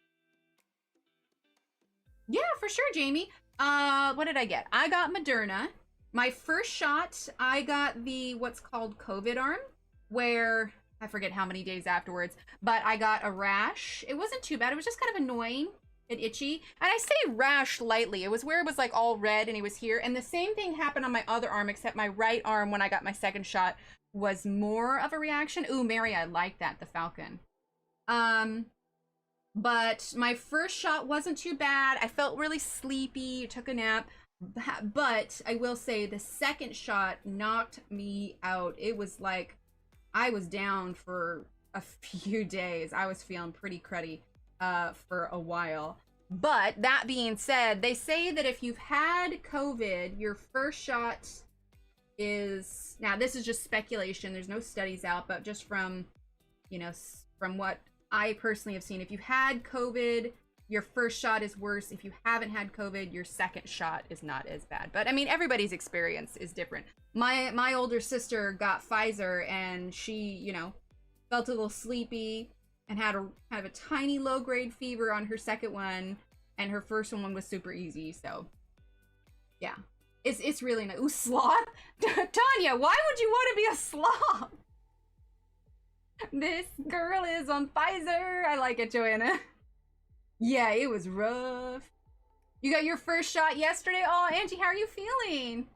Yeah, for sure, Jamie. What did I get? I got Moderna. My first shot, I got the what's called COVID arm, where I forget how many days afterwards, but I got a rash. It wasn't too bad. It was just kind of annoying and itchy. And I say rash lightly. It was where it was like all red and it was here. And the same thing happened on my other arm, except my right arm when I got my second shot was more of a reaction. Ooh, Mary, I like that, the falcon. But my first shot wasn't too bad. I felt really sleepy, took a nap. But I will say the second shot knocked me out. It was like I was down for a few days. I was feeling pretty cruddy for a while. But that being said, they say that if you've had COVID, your first shot is, now this is just speculation. There's no studies out, but just from, you know, from what I personally have seen, if you've had COVID, your first shot is worse. If you haven't had COVID, your second shot is not as bad. But I mean, everybody's experience is different. My older sister got Pfizer and she, you know, felt a little sleepy and had a kind of a tiny low-grade fever on her second one, and her first one was super easy. So yeah, it's really nice. Ooh, sloth. Tanya, why would you want to be a sloth? This girl is on Pfizer. I like it, Joanna. Yeah, it was rough. You got your first shot yesterday? Oh, Angie, how are you feeling?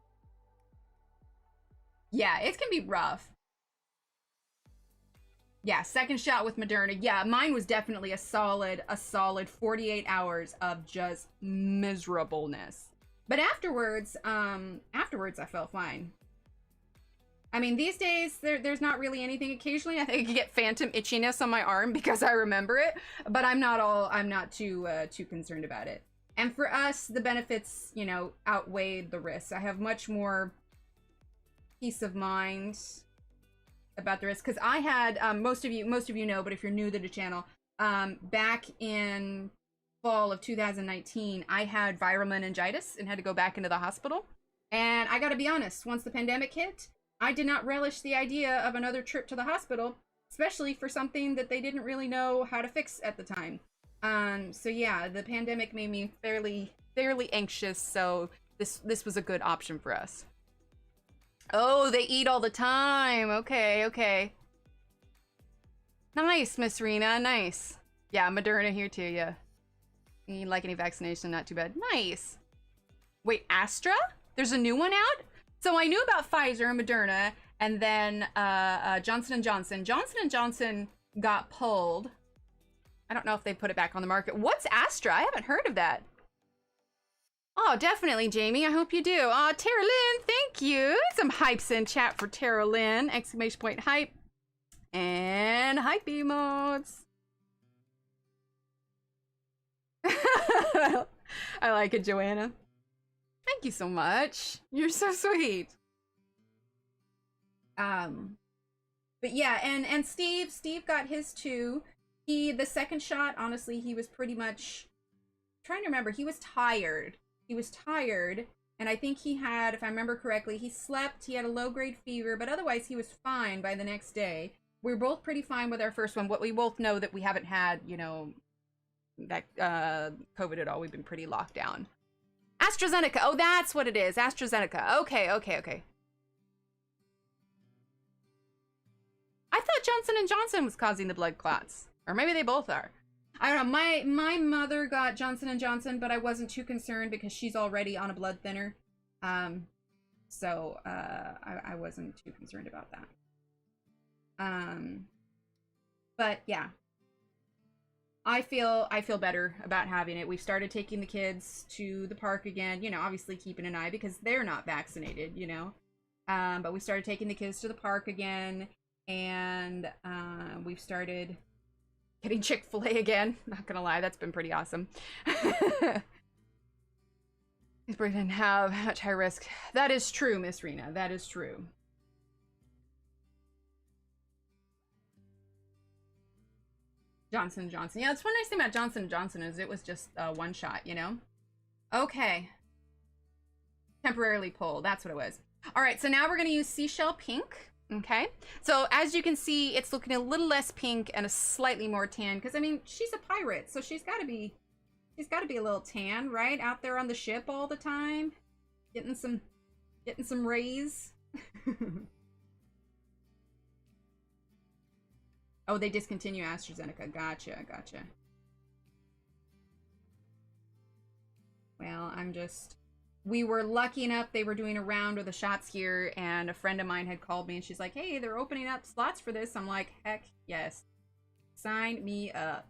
Yeah, it can be rough. Yeah, second shot with Moderna. Yeah, mine was definitely a solid 48 hours of just miserableness. But afterwards I felt fine. I mean, these days, there's not really anything. Occasionally, I think I can get phantom itchiness on my arm because I remember it, but I'm not too concerned about it. And for us, the benefits, you know, outweighed the risks. I have much more peace of mind about the risks, because I had, most of you know, but if you're new to the channel, back in fall of 2019, I had viral meningitis and had to go back into the hospital. And I gotta be honest, once the pandemic hit, I did not relish the idea of another trip to the hospital, especially for something that they didn't really know how to fix at the time. So yeah, the pandemic made me fairly anxious, so this was a good option for us. Oh, they eat all the time. Okay, okay. Nice, Miss Rena, nice. Yeah, Moderna here too, yeah. You like any vaccination, not too bad. Nice. Wait, Astra? There's a new one out? So I knew about Pfizer and Moderna, and then Johnson & Johnson. Johnson & Johnson got pulled. I don't know if they put it back on the market. What's Astra? I haven't heard of that. Oh, definitely, Jamie. I hope you do. Oh, Tara Lynn, thank you. Some hypes in chat for Tara Lynn. Exclamation point hype. And hype emotes. I like it, Joanna. Thank you so much. You're so sweet. But yeah, and Steve got his too. The second shot, honestly, he was pretty much, I'm trying to remember, he was tired. He was tired, and I think he had, if I remember correctly, he slept, he had a low-grade fever, but otherwise he was fine by the next day. We were both pretty fine with our first one. What we both know that we haven't had, you know, that COVID at all. We've been pretty locked down. AstraZeneca. Oh, that's what it is. AstraZeneca. Okay, okay, okay. I thought Johnson & Johnson was causing the blood clots. Or maybe they both are. I don't know. My mother got Johnson & Johnson, but I wasn't too concerned because she's already on a blood thinner. So I wasn't too concerned about that. But yeah. I feel better about having it. We've started taking the kids to the park again, you know, obviously keeping an eye because they're not vaccinated, you know. But we started taking the kids to the park again, and we've started getting Chick-fil-A again. Not gonna lie, that's been pretty awesome. We didn't have much high risk. That is true, Miss Rena. That is true. Johnson & Johnson. Yeah, that's one nice thing about Johnson & Johnson is it was just one shot, you know? Okay. Temporarily pull. That's what it was. All right, so now we're going to use Seashell Pink. Okay. So as you can see, it's looking a little less pink and a slightly more tan because, I mean, she's a pirate, so she's got to be a little tan, right? Out there on the ship all the time. Getting some rays. Oh, they discontinue AstraZeneca. Gotcha. Well, we were lucky enough they were doing a round of the shots here, and a friend of mine had called me, and she's like, hey, they're opening up slots for this. I'm like, heck yes. Sign me up.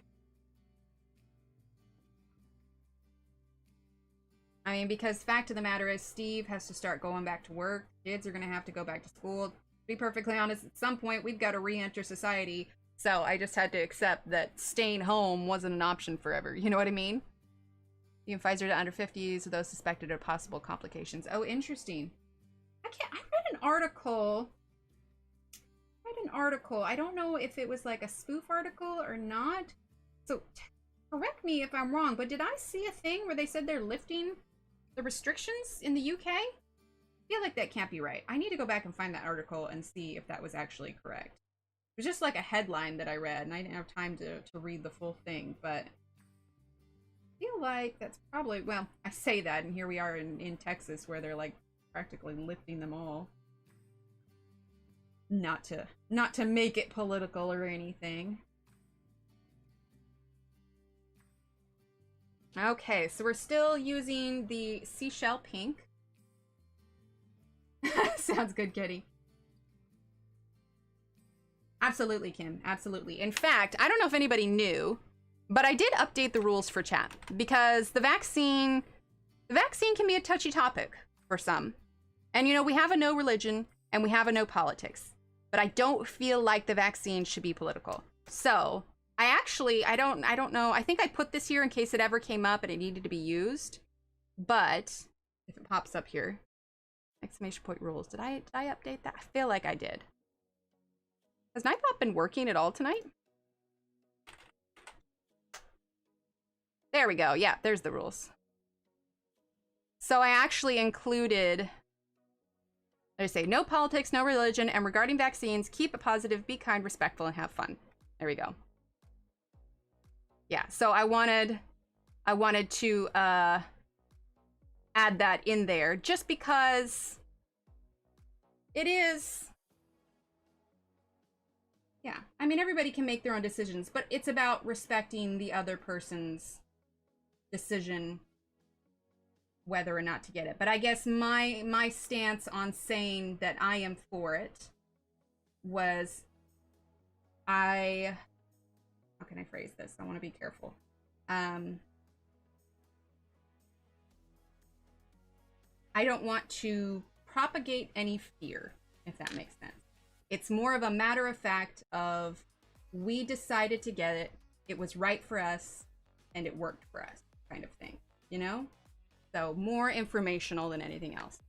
I mean, because fact of the matter is Steve has to start going back to work. Kids are going to have to go back to school. To be perfectly honest, at some point, we've got to re-enter society. So I just had to accept that staying home wasn't an option forever. You know what I mean? Even Pfizer to under 50s with those suspected of possible complications. Oh, interesting. I read an article. I don't know if it was like a spoof article or not. So correct me if I'm wrong, but did I see a thing where they said they're lifting the restrictions in the UK? I feel like that can't be right. I need to go back and find that article and see if that was actually correct. It was just like a headline that I read, and I didn't have time to read the full thing, but I feel like that's probably, well, I say that, and here we are in Texas where they're like practically lifting them all. Not to make it political or anything. Okay, so we're still using the Seashell Pink. Sounds good, Kitty. Absolutely, Kim. Absolutely. In fact, I don't know if anybody knew, but I did update the rules for chat because the vaccine can be a touchy topic for some. And, you know, we have a no religion and we have a no politics, but I don't feel like the vaccine should be political. So I don't know. I think I put this here in case it ever came up and it needed to be used. But if it pops up here, exclamation point rules. Did I update that? I feel like I did. Has Nightbot been working at all tonight? There we go. Yeah, there's the rules. So I actually included, I say, no politics, no religion, and regarding vaccines, keep it positive, be kind, respectful, and have fun. There we go. Yeah, so I wanted to add that in there just because it is. Yeah, I mean, everybody can make their own decisions, but it's about respecting the other person's decision whether or not to get it. But I guess my stance on saying that I am for it was how can I phrase this? I want to be careful. I don't want to propagate any fear, if that makes sense. It's more of a matter of fact of we decided to get it, it was right for us, and it worked for us, kind of thing, you know? So more informational than anything else.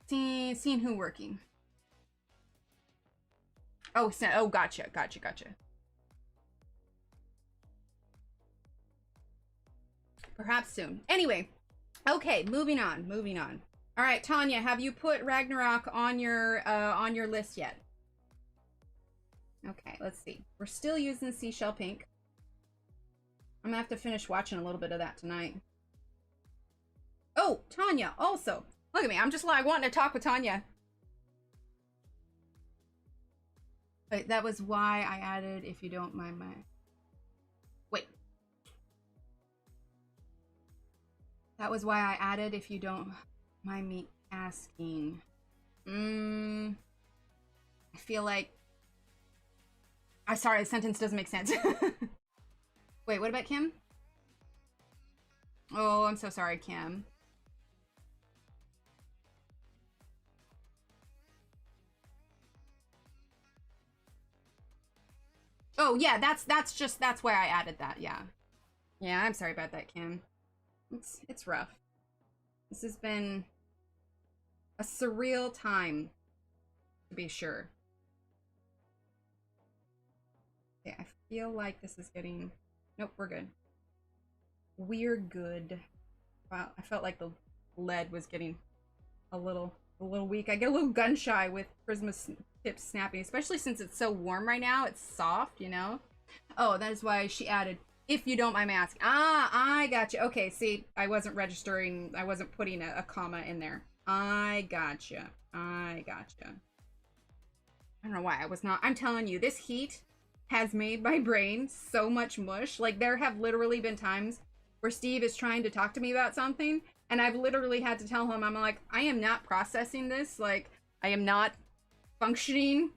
Seeing who working. Oh, gotcha. Perhaps soon. Anyway, okay, moving on. All right, Tanya, have you put Ragnarok on your list yet? Okay, let's see. We're still using Seashell Pink. I'm gonna have to finish watching a little bit of that tonight. Oh, Tanya, also. Look at me, I'm just like wanting to talk with Tanya. But that was why I added, if you don't mind my... Wait. That was why I added, if you don't mind me asking. I feel like... I'm sorry, the sentence doesn't make sense. Wait, what about Kim? Oh, I'm so sorry, Kim. Oh, yeah, that's why I added that, yeah. Yeah, I'm sorry about that, Kim. It's rough. This has been a surreal time, to be sure. Okay, I feel like this is getting... Nope, we're good. We're good. Wow, I felt like the lead was getting a little weak. I get a little gun shy with Prisma tips snapping, especially since it's so warm right now. It's soft, you know? Oh, that is why she added, if you don't mind me asking. Ah, I got you. Okay, see, I wasn't registering. I wasn't putting a comma in there. I gotcha. I gotcha. I don't know why I was not. I'm telling you, this heat has made my brain so much mush. Like, there have literally been times where Steve is trying to talk to me about something, and I've literally had to tell him, I'm like, I am not processing this. Like, I am not functioning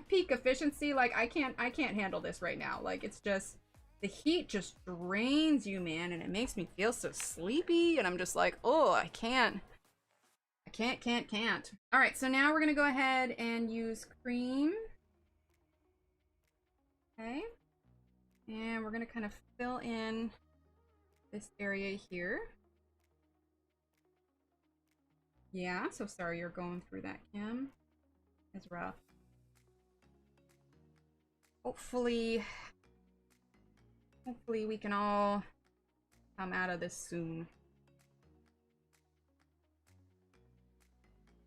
peak efficiency. Like, I can't handle this right now. Like, it's just, the heat just drains you, man, and it makes me feel so sleepy, and I'm just like, oh, I can't. All right, so now we're gonna go ahead and use cream. Okay, and we're gonna kind of fill in this area here. Yeah, so sorry you're going through that, Kim. It's rough. Hopefully we can all come out of this soon.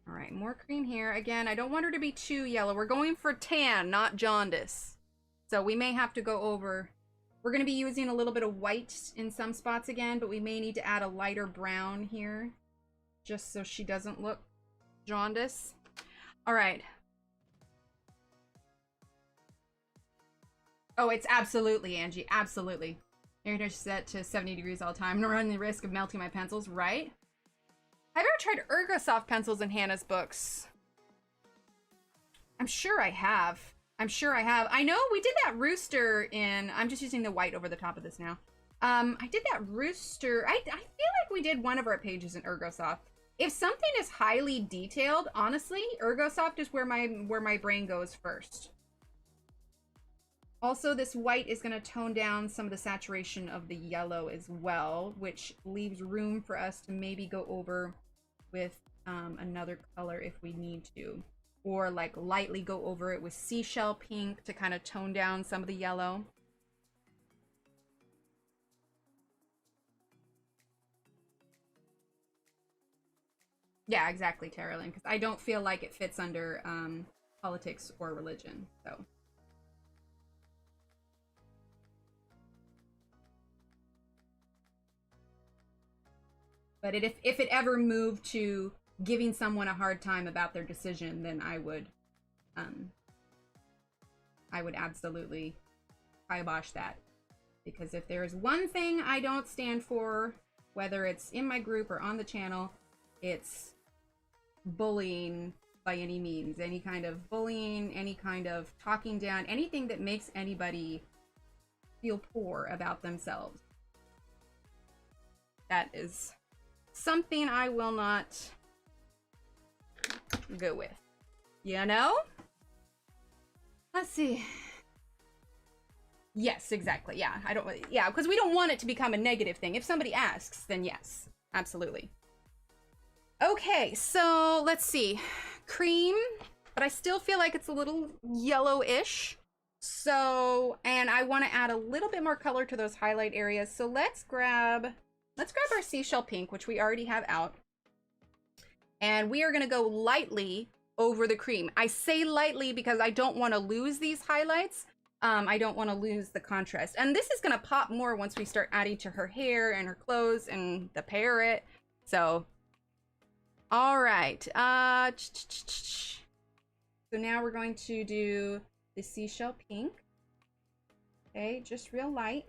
All right, more cream here. Again, I don't want her to be too yellow. We're going for tan, not jaundice. So we may have to go over. We're going to be using a little bit of white in some spots again, but we may need to add a lighter brown here, just so she doesn't look jaundice. All right. Oh, it's absolutely, Angie, absolutely. You're going to set to 70 degrees all the time and run the risk of melting my pencils, right? I've ever tried Ergosoft pencils in Hannah's books. I'm sure I have. I know we did that rooster in... I'm just using the white over the top of this now. I did that rooster... I feel like we did one of our pages in Ergosoft. If something is highly detailed, honestly, Ergosoft is where my brain goes first. Also, this white is going to tone down some of the saturation of the yellow as well, which leaves room for us to maybe go over with another color if we need to. Or like lightly go over it with seashell pink to kind of tone down some of the yellow. Yeah, exactly, Tara Lynn, because I don't feel like it fits under politics or religion, so. But if it ever moved to giving someone a hard time about their decision, then I would absolutely kibosh that. Because if there is one thing I don't stand for, whether it's in my group or on the channel, it's bullying by any means. Any kind of bullying, any kind of talking down, anything that makes anybody feel poor about themselves. That is something I will not go with. You know? Let's see. Yes, exactly. Yeah, yeah, because we don't want it to become a negative thing. If somebody asks, then yes, absolutely. Okay, so let's see. Cream, but I still feel like it's a little yellowish. So, and I want to add a little bit more color to those highlight areas. So let's grab our seashell pink, which we already have out. And we are going to go lightly over the cream. I say lightly because I don't want to lose these highlights. I don't want to lose the contrast. And this is going to pop more once we start adding to her hair and her clothes and the parrot. So, all right. So now we're going to do the seashell pink. Okay, just real light.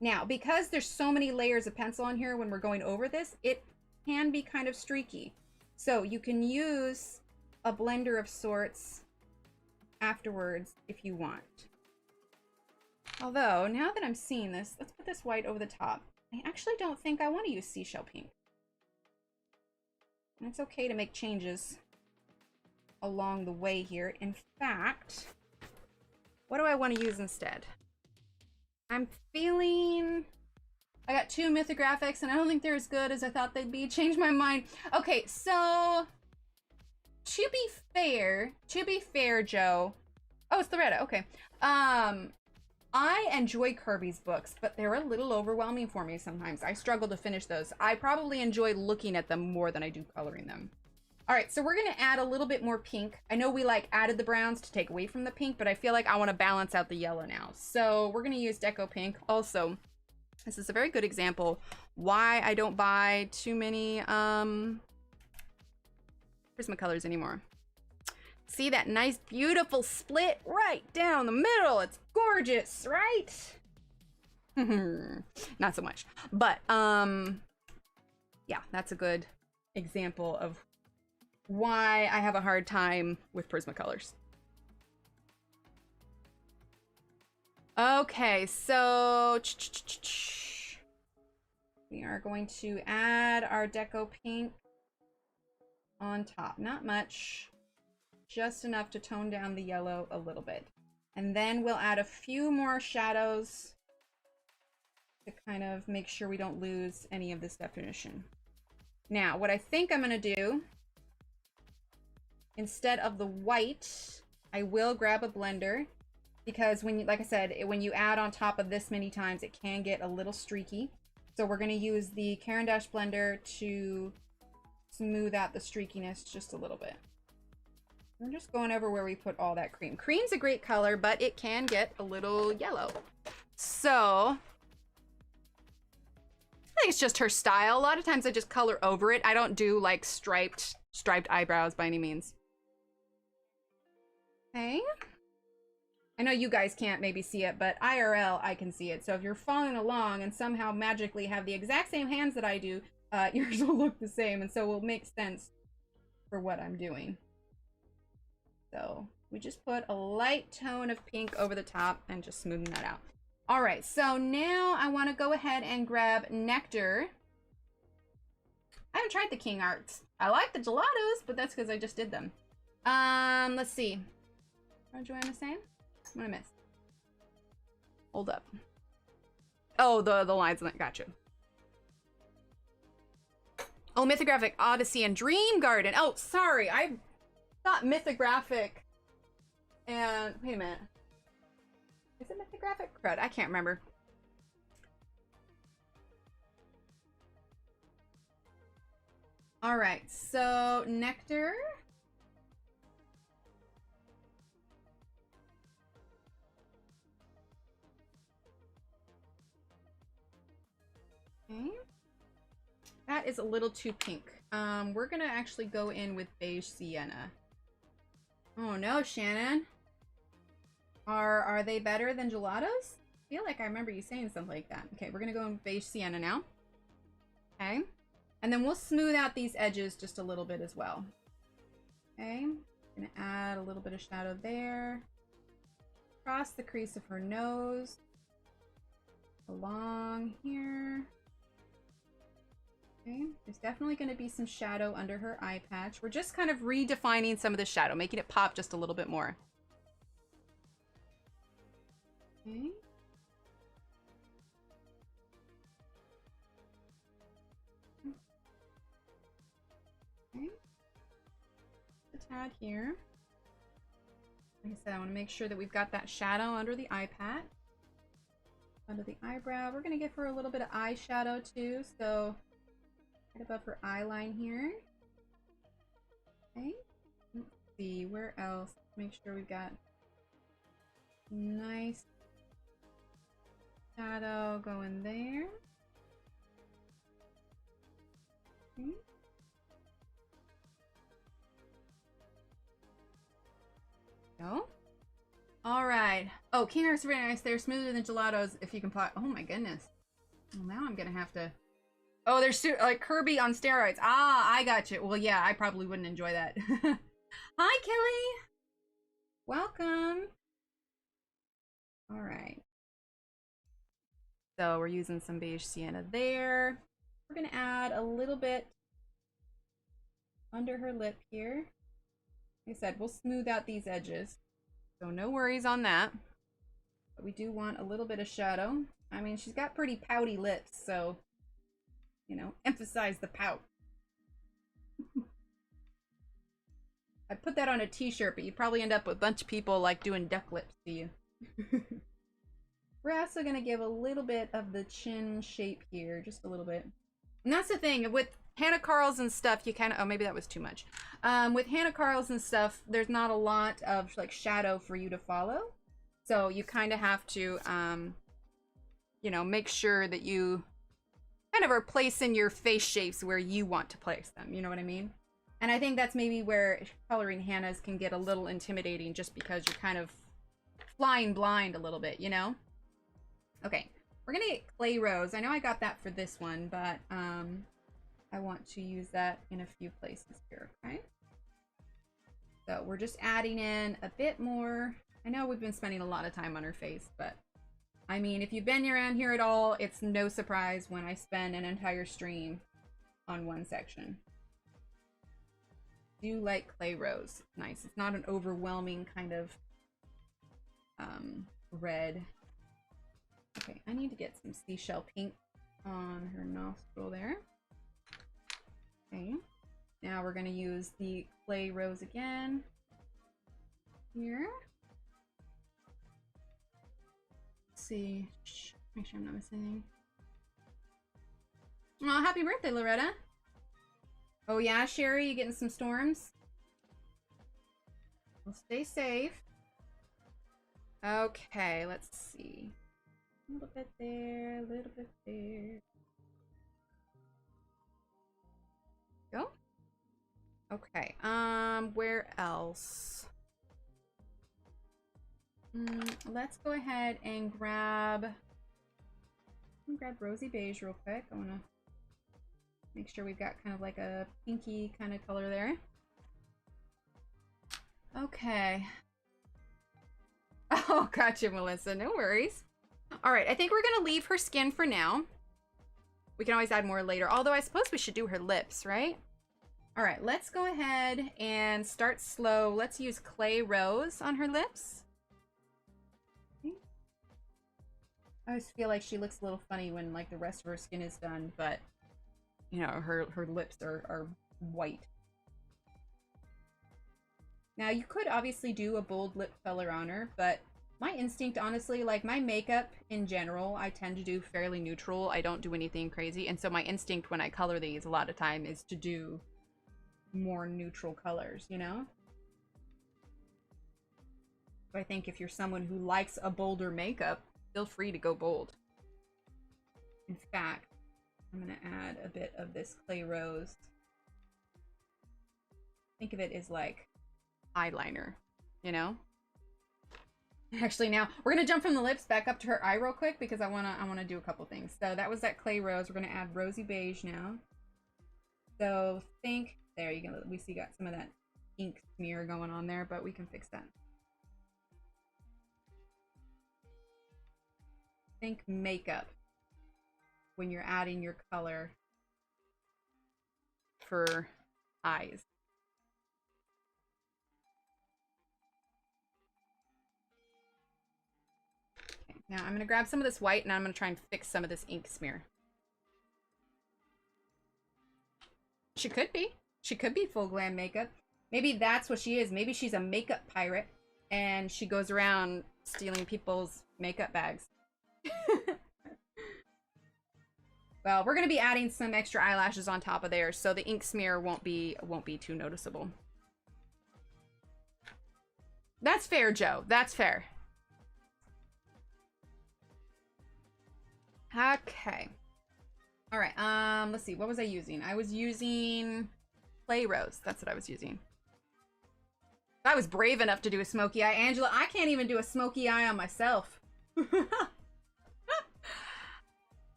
Now, because there's so many layers of pencil on here when we're going over this, it can be kind of streaky. So you can use a blender of sorts afterwards if you want. Although, now that I'm seeing this, let's put this white over the top. I actually don't think I want to use seashell pink. And it's okay to make changes along the way here. In fact, what do I want to use instead? I'm feeling... I got 2 mythographics and I don't think they're as good as I thought they'd be. Changed my mind. Okay, so... To be fair, Joe... Oh, it's Loretta, okay. I enjoy Kirby's books, but they're a little overwhelming for me sometimes. I struggle to finish those. I probably enjoy looking at them more than I do coloring them. All right, so we're gonna add a little bit more pink. I know we like added the browns to take away from the pink, but I feel like I wanna balance out the yellow now. So we're gonna use Deco Pink. Also, this is a very good example why I don't buy too many Prismacolors anymore. See that nice, beautiful split right down the middle. It's gorgeous, right? Not so much. But, yeah, that's a good example of why I have a hard time with Prismacolors. Okay, so we are going to add our Deco Pink on top. Not much. Just enough to tone down the yellow a little bit. And then we'll add a few more shadows to kind of make sure we don't lose any of this definition. Now, what I think I'm gonna do, instead of the white, I will grab a blender because when you, like I said, when you add on top of this many times, it can get a little streaky. So we're gonna use the Caran d'Ache blender to smooth out the streakiness just a little bit. We're just going over where we put all that cream. Cream's a great color, but it can get a little yellow. So, I think it's just her style. A lot of times I just color over it. I don't do like striped eyebrows by any means. Okay. I know you guys can't maybe see it, but IRL, I can see it. So if you're following along and somehow magically have the exact same hands that I do, yours will look the same, and so will make sense for what I'm doing. So we just put a light tone of pink over the top and just smoothing that out. All right, so now I want to go ahead and grab Nectar. I haven't tried the King Arts. I like the gelatos, but that's because I just did them. Let's see. What did Joanna say? What did I miss? Hold up. Oh, the lines on that. Gotcha. Oh, Mythographic Odyssey and Dream Garden. Oh, sorry. I thought Mythographic and... Wait a minute. Is it Mythographic? Crud, I can't remember. All right, so Nectar. Okay. That is a little too pink. We're gonna actually go in with Beige Sienna. Oh no, Shannon. Are they better than gelatos? I feel like I remember you saying something like that. Okay, we're gonna go in Beige Sienna now. Okay. And then we'll smooth out these edges just a little bit as well. Okay. Gonna add a little bit of shadow there. Across the crease of her nose. Along here. Okay, there's definitely going to be some shadow under her eye patch. We're just kind of redefining some of the shadow, making it pop just a little bit more. Okay. Okay. A tad here. Like I said, I want to make sure that we've got that shadow under the eye patch. Under the eyebrow. We're going to give her a little bit of eyeshadow too, so right above her eye line here. Okay. Let's see, where else? Make sure we've got nice shadow going there. Okay. Go. All right. Oh, King Arts are very nice. They're smoother than gelatos if you can plot. Oh my goodness. Well, now I'm gonna have to. Oh, they're like Kirby on steroids. Ah, I got you. Well, yeah, I probably wouldn't enjoy that. Hi, Kelly. Welcome. All right. So we're using some beige sienna there. We're gonna add a little bit under her lip here. Like I said, we'll smooth out these edges. So no worries on that. But we do want a little bit of shadow. I mean, she's got pretty pouty lips, so, you know, emphasize the pout. I'd put that on a t-shirt, but you'd probably end up with a bunch of people like doing duck lips to you. We're also going to give a little bit of the chin shape here, just a little bit. And that's the thing, with Hanna Karlzon stuff, you kind of, oh, maybe that was too much. With Hanna Karlzon stuff, there's not a lot of like shadow for you to follow. So you kind of have to, you know, make sure that you kind of are placing your face shapes where you want to place them. You know what I mean? And I think that's maybe where coloring Hanna's can get a little intimidating just because you're kind of flying blind a little bit, you know? Okay, we're gonna get Clay Rose. I know I got that for this one, but I want to use that in a few places here, okay? So we're just adding in a bit more. I know we've been spending a lot of time on her face, but I mean, if you've been around here at all, it's no surprise when I spend an entire stream on one section. Do like Clay Rose. Nice. It's not an overwhelming kind of red. Okay, I need to get some seashell pink on her nostril there. Okay. Now we're going to use the Clay Rose again. Here. Let's see. Make sure I'm not missing anything. Oh, happy birthday, Loretta. Oh yeah, Sherry, you getting some storms? Well, stay safe. Okay, let's see. A little bit there, a little bit there. Go. Okay, where else? Let's go ahead and grab Rosy Beige real quick. I wanna make sure we've got kind of like a pinky kind of color there. Okay. Oh, gotcha, Melissa. No worries. All right, I think we're gonna leave her skin for now. We can always add more later, although I suppose we should do her lips, right? All right, let's go ahead and start slow. Let's use Clay Rose on her lips. I always feel like she looks a little funny when like the rest of her skin is done, but you know, her lips are white. Now you could obviously do a bold lip color on her, but my instinct, honestly, like my makeup in general, I tend to do fairly neutral. I don't do anything crazy, and so my instinct when I color these a lot of time is to do more neutral colors, you know? But I think if you're someone who likes a bolder makeup, feel free to go bold. In fact, I'm gonna add a bit of this Clay Rose. Think of it as like eyeliner, you know? Actually, now we're gonna jump from the lips back up to her eye real quick because I wanna do a couple things. So that was that Clay Rose. We're gonna add Rosy Beige now. So think there you go. We see got some of that ink smear going on there, but we can fix that. Think makeup when you're adding your color for eyes. Okay, now I'm gonna grab some of this white and I'm gonna try and fix some of this ink smear. She could be. She could be full glam makeup. Maybe that's what she is. Maybe she's a makeup pirate and she goes around stealing people's makeup bags. Well, we're gonna be adding some extra eyelashes on top of there, so the ink smear won't be too noticeable. That's fair, Joe. That's fair. Okay. All right. Let's see. What was I using? I was using Clay Rose. That's what I was using. I was brave enough to do a smoky eye. Angela, I can't even do a smoky eye on myself.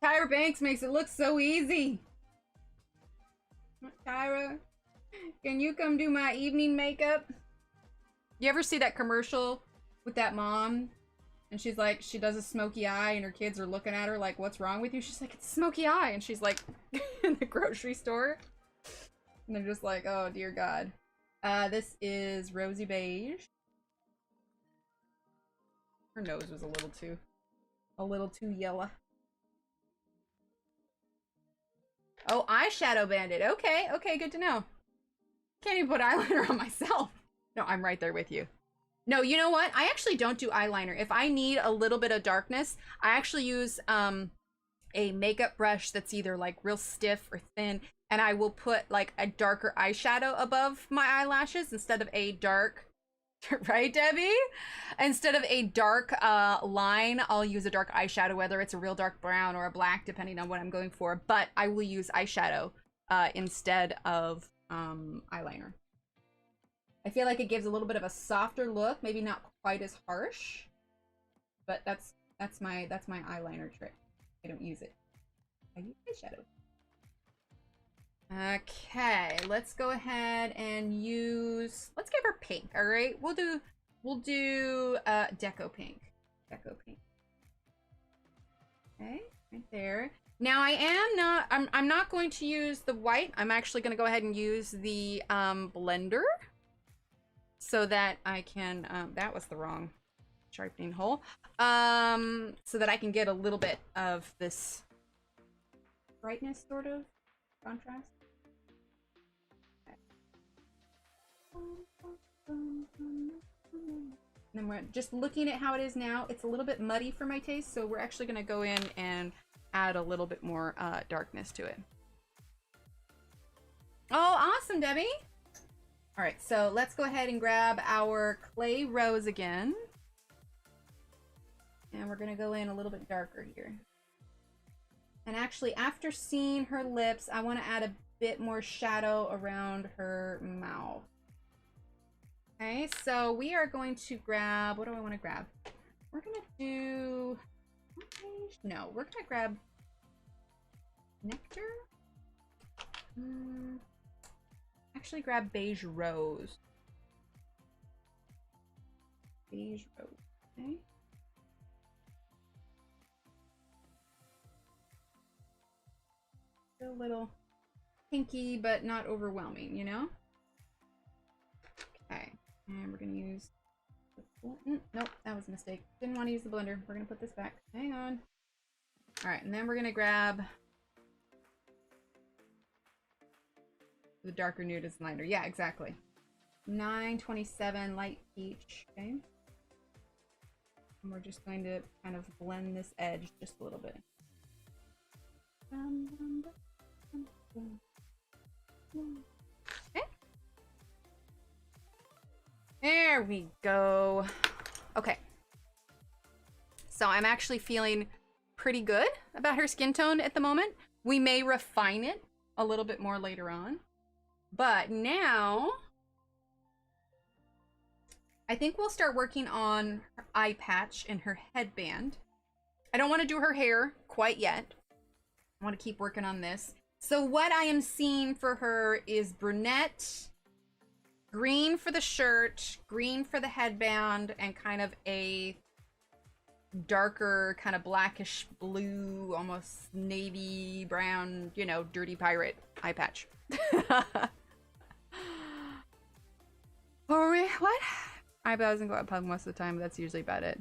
Tyra Banks makes it look so easy. Tyra, can you come do my evening makeup? You ever see that commercial with that mom? And she's like, she does a smoky eye and her kids are looking at her like, what's wrong with you? She's like, it's a smoky eye. And she's like, in the grocery store. And they're just like, oh, dear God. This is Rosy Beige. Her nose was a little too yellow. Oh, eyeshadow bandit. Okay, okay, good to know. Can't even put eyeliner on myself. No, I'm right there with you. No, you know what? I actually don't do eyeliner. If I need a little bit of darkness, I actually use a makeup brush that's either like real stiff or thin, and I will put like a darker eyeshadow above my eyelashes instead of a dark, right, Debbie? Instead of a dark line, I'll use a dark eyeshadow, whether it's a real dark brown or a black, depending on what I'm going for. But I will use eyeshadow instead of eyeliner. I feel like it gives a little bit of a softer look, maybe not quite as harsh, but that's my eyeliner trick. I don't use it. I use eyeshadow. Okay, let's go ahead and use. Let's give her pink. All right, we'll do deco pink. Deco pink. Okay, right there. Now I'm not going to use the white. I'm actually going to go ahead and use the blender. So that I can, that was the wrong sharpening hole. So that I can get a little bit of this brightness, sort of, contrast. Okay. And then we're just looking at how it is now. It's a little bit muddy for my taste, so we're actually gonna go in and add a little bit more darkness to it. Oh, awesome, Debbie. All right, so let's go ahead and grab our clay rose again. And we're gonna go in a little bit darker here. And actually, after seeing her lips, I wanna add a bit more shadow around her mouth. Okay, so we are going to grab, what do I wanna grab? We're gonna do, no, we're gonna grab Nectar. Actually grab beige rose. Beige rose, okay. A little pinky, but not overwhelming, you know? Okay, and we're gonna use the nope, that was a mistake. Didn't want to use the blender. We're gonna put this back. Hang on. All right, and then we're gonna grab the darker nude is lighter. Yeah, exactly. 927 light peach. Okay. And we're just going to kind of blend this edge just a little bit. Okay. There we go. Okay. So I'm actually feeling pretty good about her skin tone at the moment. We may refine it a little bit more later on. But now, I think we'll start working on her eye patch and her headband. I don't want to do her hair quite yet. I want to keep working on this. So what I am seeing for her is brunette, green for the shirt, green for the headband, and kind of a darker, kind of blackish blue, almost navy brown, you know, dirty pirate eye patch. What? Eyebrows and go up pug most of the time, but that's usually about it.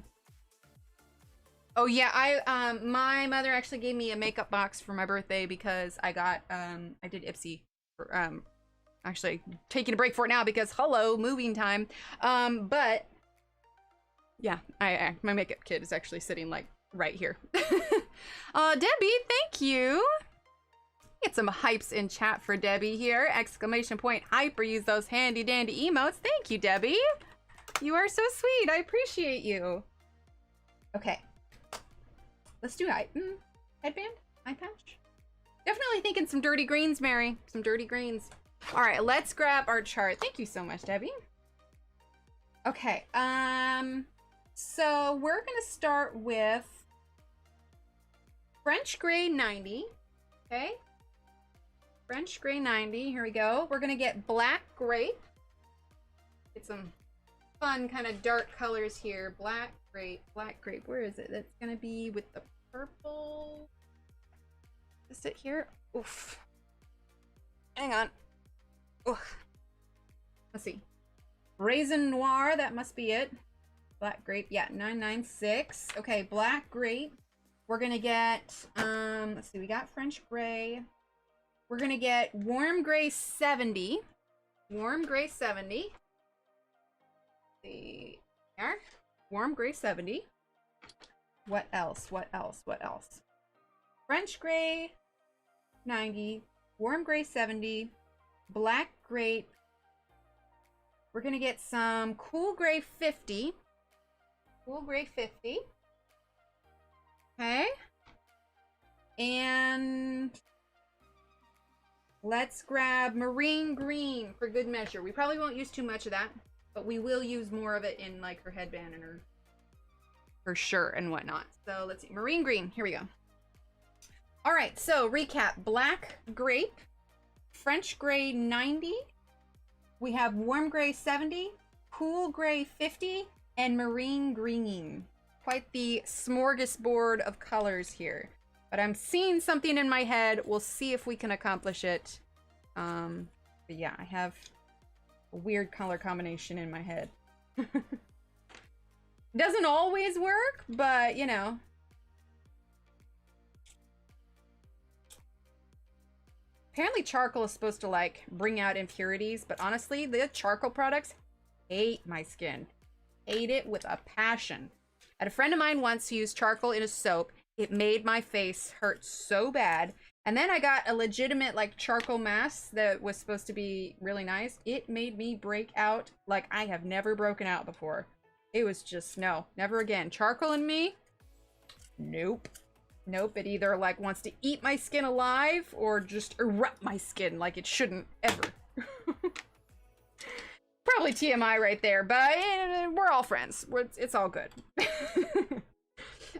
Oh yeah, my mother actually gave me a makeup box for my birthday because I got, I did Ipsy for, actually taking a break for it now because hello, moving time. But yeah, my makeup kit is actually sitting like right here. Debbie, thank you. Get some hypes in chat for Debbie here. Exclamation point hyper. Use those handy dandy emotes. Thank you, Debbie. You are so sweet. I appreciate you. Okay. Let's do headband, eye patch. Definitely thinking some dirty greens, Mary. Some dirty greens. All right, let's grab our chart. Thank you so much, Debbie. Okay, so we're gonna start with French Gray 90, okay? French Gray 90, here we go. We're gonna get Black Grape. Get some fun kind of dark colors here. Black Grape, where is it? That's gonna be with the purple. Is it here? Oof. Hang on. Oof. Let's see. Raisin Noir, that must be it. Black Grape, yeah, 996. Okay, Black Grape. We're gonna get, let's see, we got French Gray. We're gonna get Warm Gray 70. Warm Gray 70. Let's see, here. Warm Gray 70. What else? French Gray 90. Warm Gray 70. Black Grape. We're gonna get some Cool Gray 50. Cool Gray 50. Okay. And let's grab Marine Green for good measure. We probably won't use too much of that, but we will use more of it in like her headband and her shirt and whatnot. So let's see. Marine Green. Here we go. All right. So recap. Black Grape. French Gray 90. We have Warm Gray 70, Cool Gray 50, and Marine Green. Quite the smorgasbord of colors here. But I'm seeing something in my head. We'll see if we can accomplish it. But yeah, I have a weird color combination in my head. Doesn't always work, but you know. Apparently charcoal is supposed to like bring out impurities, but honestly, the charcoal products hate my skin. Hate it with a passion. I had a friend of mine once used charcoal in a soap. It made my face hurt so bad. And then I got a legitimate like charcoal mask that was supposed to be really nice. It made me break out like I have never broken out before. It was just, no, never again. Charcoal and me? Nope. Nope, it either like wants to eat my skin alive or just erupt my skin like it shouldn't ever. Probably TMI right there, but we're all friends. It's all good.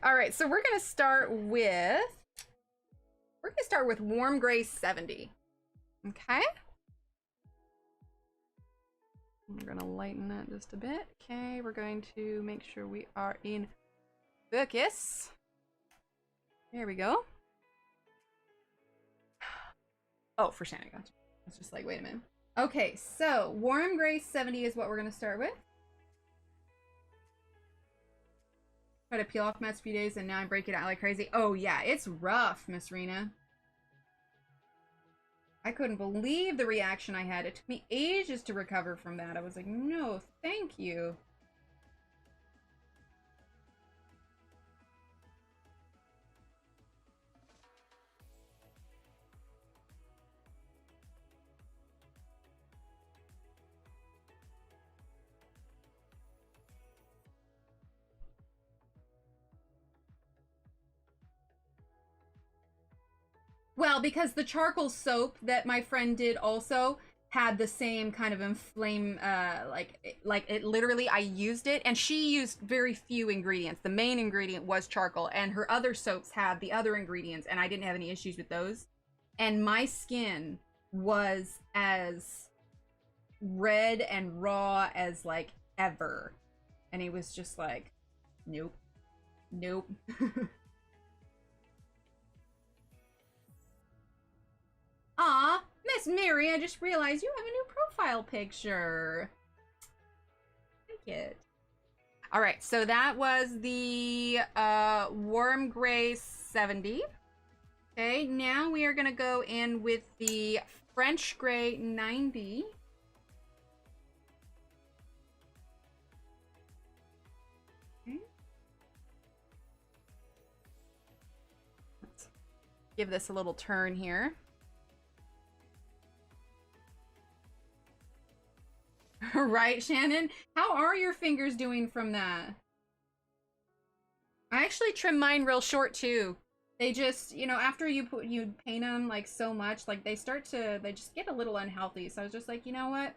All right, so we're gonna start with Warm Gray 70. Okay. We're gonna lighten that just a bit. Okay, we're going to make sure we are in focus. There we go. Oh, for Shannon, gotcha. I was just like, wait a minute. Okay, so Warm Gray 70 is what we're gonna start with. Try to peel off mats a few days and now I break it out like crazy. Oh yeah, it's rough, Miss Rena. I couldn't believe the reaction I had. It took me ages to recover from that. I was like, no, thank you. Well, because the charcoal soap that my friend did also had the same kind of inflame, like it literally, I used it and she used very few ingredients. The main ingredient was charcoal and her other soaps had the other ingredients and I didn't have any issues with those. And my skin was as red and raw as like ever. And it was just like, nope, nope. Aw, Miss Mary, I just realized you have a new profile picture. Like it. All right, so that was the Warm Gray 70. Okay, now we are gonna go in with the French Gray 90. Okay. Let's give this a little turn here. Right, Shannon? How are your fingers doing from that? I actually trim mine real short too. They just, you know, after you paint them like so much, like they just get a little unhealthy. So I was just like, you know what?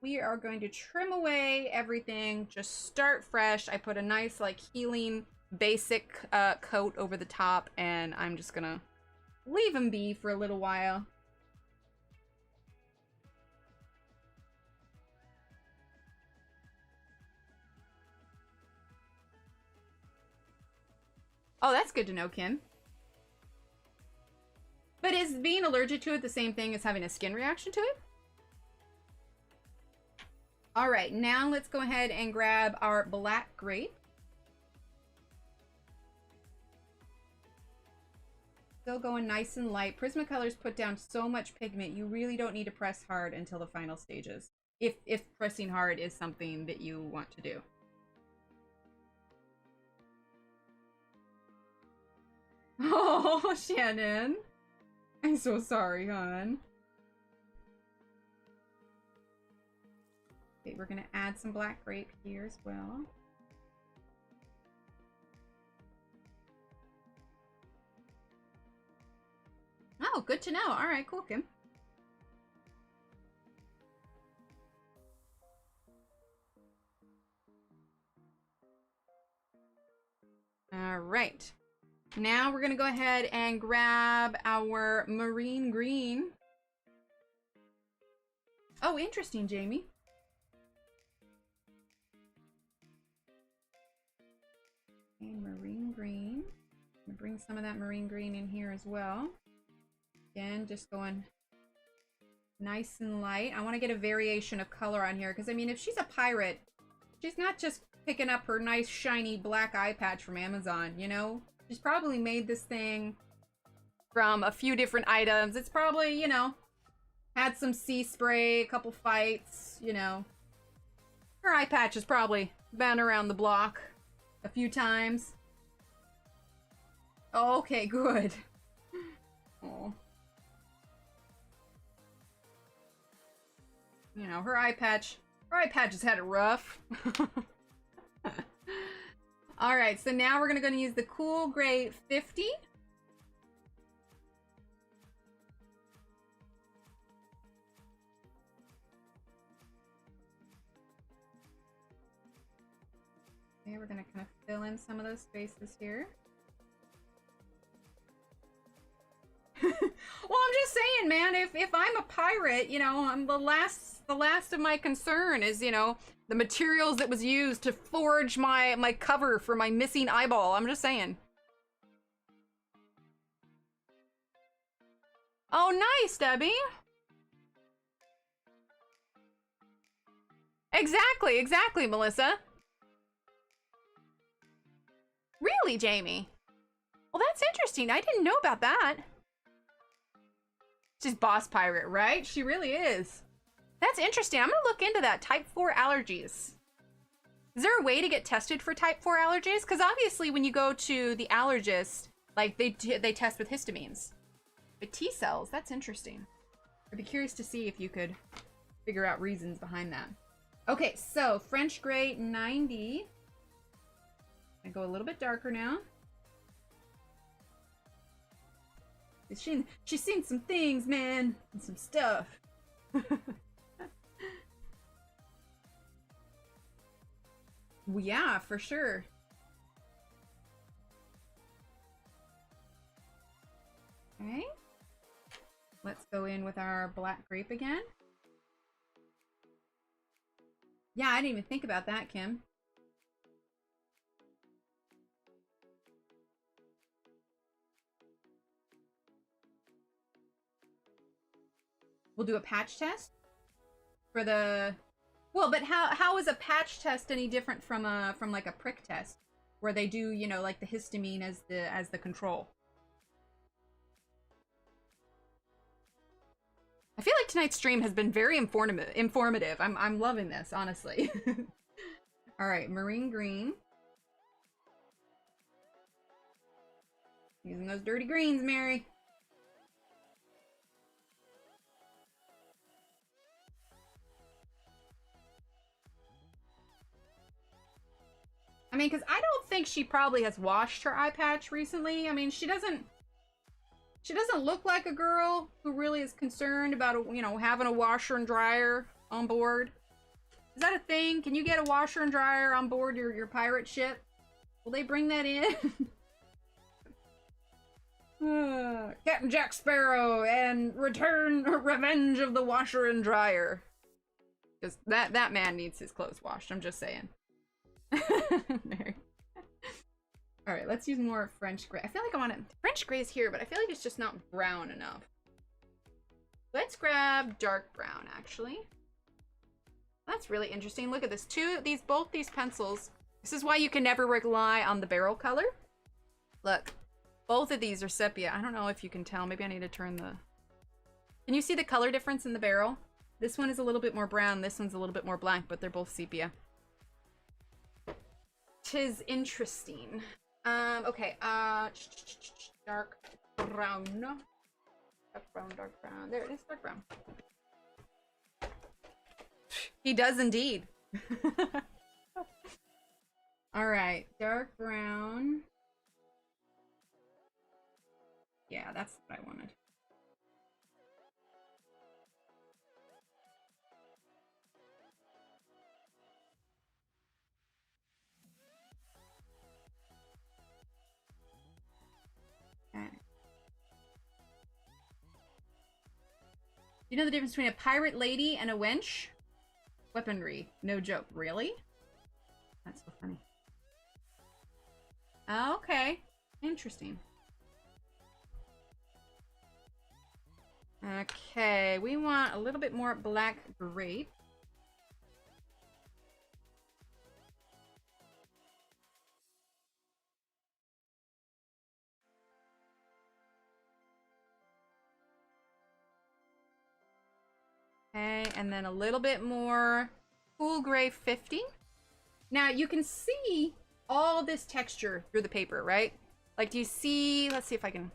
we are going to trim away everything. Just start fresh. I put a nice, like, healing basic coat over the top, and I'm just gonna leave him be for a little while. Oh, that's good to know, Kim. But is being allergic to it the same thing as having a skin reaction to it? All right, now let's go ahead and grab our black grape. Still going nice and light. Prismacolors put down so much pigment, you really don't need to press hard until the final stages. If pressing hard is something that you want to do. Oh, Shannon. I'm so sorry, hon. Okay, we're gonna add some black grape here as well. Oh, good to know. All right, cool, Kim. All right. Now we're gonna go ahead and grab our marine green. Oh, interesting, Jamie. Okay, marine green. I'm gonna bring some of that marine green in here as well. Again, just going nice and light. I want to get a variation of color on here because, I mean, if she's a pirate, she's not just picking up her nice shiny black eye patch from Amazon, you know? She's probably made this thing from a few different items. It's probably, you know, had some sea spray, a couple fights, you know. Her eye patch has probably been around the block a few times. Okay, good. Oh. You know, her eye patch has had it rough. All right, so now we're gonna use the Cool Gray 50. Okay, we're gonna kind of fill in some of those spaces here. Well, I'm just saying, man, if I'm a pirate, you know, I'm the last of my concern is, you know, the materials that was used to forge my cover for my missing eyeball. I'm just saying. Oh, nice, Debbie. Exactly, Melissa. Really, Jamie? Well, that's interesting. I didn't know about that. She's boss pirate, right? She really is. That's interesting. I'm gonna look into that. Type 4 allergies. Is there a way to get tested for type 4 allergies? Because obviously when you go to the allergist, like they test with histamines. But T cells, that's interesting. I'd be curious to see if you could figure out reasons behind that. Okay, so French Gray 90. I go a little bit darker now. She's seen some things, man, and some stuff. Well, yeah, for sure. Okay. Let's go in with our black grape again. Yeah, I didn't even think about that, Kim. We'll do a patch test for the... Well, but how is a patch test any different from like a prick test where they do, you know, like the histamine as the control? I feel like tonight's stream has been very informative. I'm loving this, honestly. All right, marine green. Using those dirty greens, Mary. I mean, because I don't think she probably has washed her eye patch recently. I mean, she doesn't look like a girl who really is concerned about, you know, having a washer and dryer on board. Is that a thing? Can you get a washer and dryer on board your pirate ship? Will they bring that in? Captain Jack Sparrow and Revenge of the Washer and Dryer. Because that man needs his clothes washed, I'm just saying. Alright, let's use more French gray. I feel like I want it. French gray is here, but I feel like it's just not brown enough. Let's grab dark brown, actually. That's really interesting. Look at this. Both these pencils. This is why you can never rely on the barrel color. Look, both of these are sepia. I don't know if you can tell. Maybe I need to turn the... Can you see the color difference in the barrel? This one is a little bit more brown. This one's a little bit more black, but they're both sepia. 'Tis interesting. Okay, dark brown. Dark brown. There it is, dark brown. He does indeed. All right, dark brown. Yeah, that's what I wanted. Okay. You know the difference between a pirate lady and a wench? Weaponry. No joke. Really? That's so funny. Okay. Interesting. Okay, we want a little bit more black grape. Okay, and then a little bit more cool gray 50. Now you can see all this texture through the paper, right? Like, do you see, let's see if I can,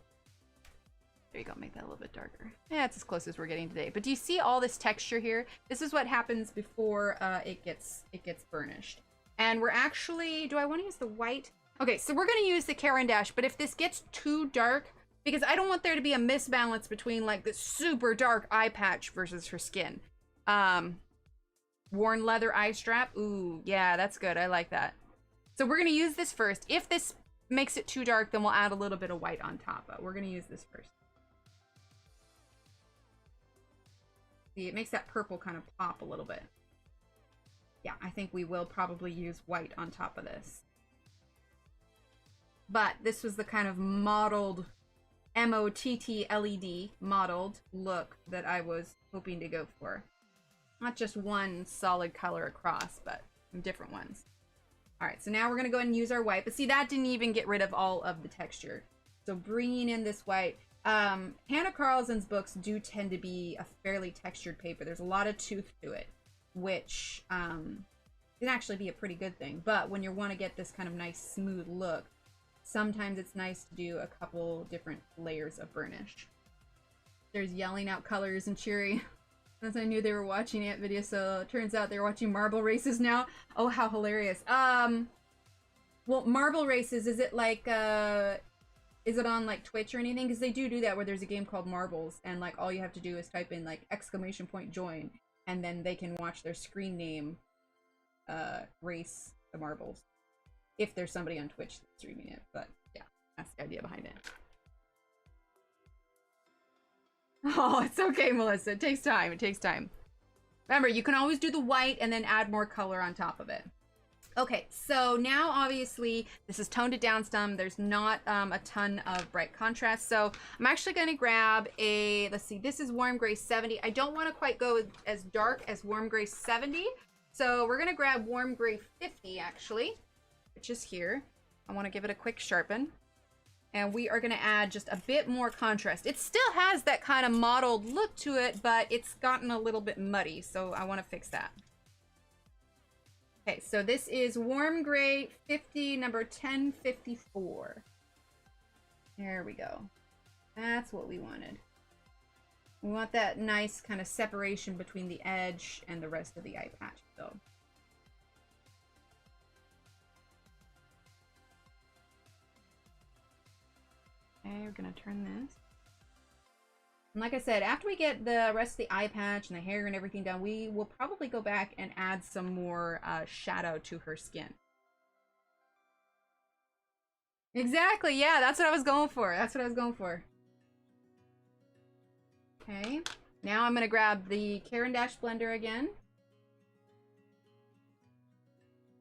there you go, make that a little bit darker. Yeah, it's as close as we're getting today. But do you see all this texture here? This is what happens before it gets burnished. And we're actually, do I want to use the white? Okay, so we're going to use the Caran d'Ache, but if this gets too dark, because I don't want there to be a misbalance between like this super dark eye patch versus her skin. Worn leather eye strap. Ooh, yeah, that's good. I like that. So we're going to use this first. If this makes it too dark, then we'll add a little bit of white on top. But we're going to use this first. See, it makes that purple kind of pop a little bit. Yeah, I think we will probably use white on top of this. But this was the kind of modeled, M-O-T-T-L-E-D, modeled look that I was hoping to go for. Not just one solid color across, but different ones. All right, so now we're gonna go ahead and use our white, but see, that didn't even get rid of all of the texture. So bringing in this white, Hanna Karlzon's books do tend to be a fairly textured paper. There's a lot of tooth to it, which can actually be a pretty good thing. But when you want to get this kind of nice smooth look, sometimes it's nice to do a couple different layers of burnish. There's yelling out colors and cheering. As I knew they were watching it video, so it turns out they're watching marble races now. Oh, how hilarious. Well, marble races, is it like, is it on like Twitch or anything? Because they do that where there's a game called Marbles, and like all you have to do is type in like !join, and then they can watch their screen name race the marbles. If there's somebody on Twitch that's streaming it, but yeah, that's the idea behind it. Oh, it's okay, Melissa. It takes time. It takes time. Remember, you can always do the white and then add more color on top of it. Okay, so now obviously this is toned it down some. There's not a ton of bright contrast. So I'm actually going to grab a, let's see, this is warm gray 70. I don't want to quite go as dark as warm gray 70. So we're going to grab warm gray 50 actually, which is here. I want to give it a quick sharpen. And we are going to add just a bit more contrast. It still has that kind of mottled look to it, but it's gotten a little bit muddy, so I want to fix that. Okay, so this is warm gray 50, number 1054. There we go. That's what we wanted. We want that nice kind of separation between the edge and the rest of the eye patch, so. Okay, we're gonna turn this. And like I said, after we get the rest of the eye patch and the hair and everything done, we will probably go back and add some more shadow to her skin. Exactly, yeah, that's what I was going for. That's what I was going for. Okay, now I'm going to grab the Caran d'Ache blender again.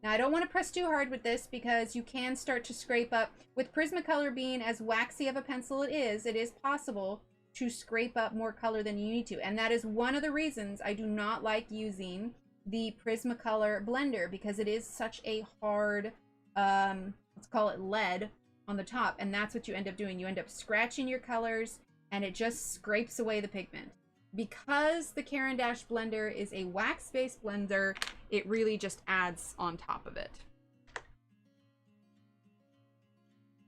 Now, I don't want to press too hard with this because you can start to scrape up. With Prismacolor being as waxy of a pencil it is possible to scrape up more color than you need to. And that is one of the reasons I do not like using the Prismacolor blender, because it is such a hard, let's call it lead on the top. And that's what you end up doing. You end up scratching your colors and it just scrapes away the pigment. Because the Caran d'Ache blender is a wax-based blender, it really just adds on top of it.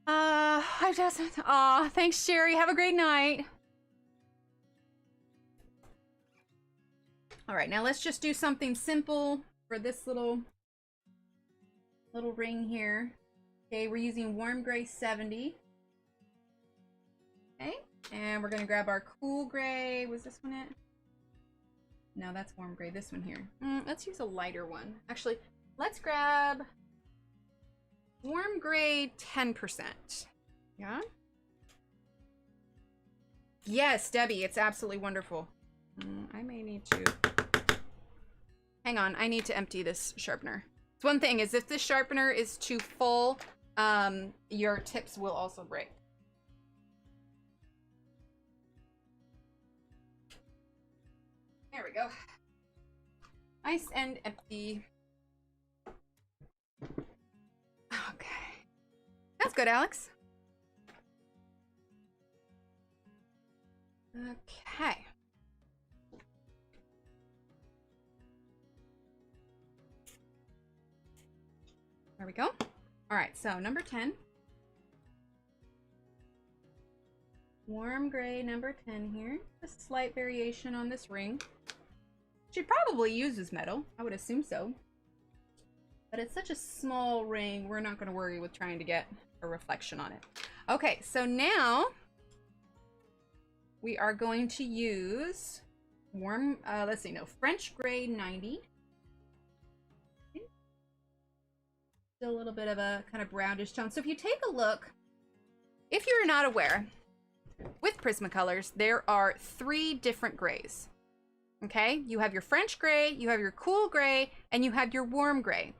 Hi, Jasmine. Aw, thanks, Sherry. Have a great night. All right, now let's just do something simple for this little ring here. Okay, we're using Warm Gray 70. Okay, and we're gonna grab our Cool Gray. Was this one it? No, that's Warm Gray. This one here. Let's use a lighter one. Actually, let's grab Warm Gray 10%. Yeah? Yes, Debbie, it's absolutely wonderful. I may need to... Hang on, I need to empty this sharpener. So one thing is, if this sharpener is too full, your tips will also break. There we go. Nice and empty. Okay. That's good, Alex. Okay. There we go. All right, so number 10. Warm Gray number 10 here. A slight variation on this ring. She probably uses metal. I would assume so. But it's such a small ring, we're not going to worry with trying to get a reflection on it. Okay, so now we are going to use French Gray 90. Okay. Still a little bit of a kind of brownish tone. So if you take a look, if you're not aware, with Prismacolors, there are 3 different grays. Okay, you have your French Gray, you have your Cool Gray, and you have your Warm Gray.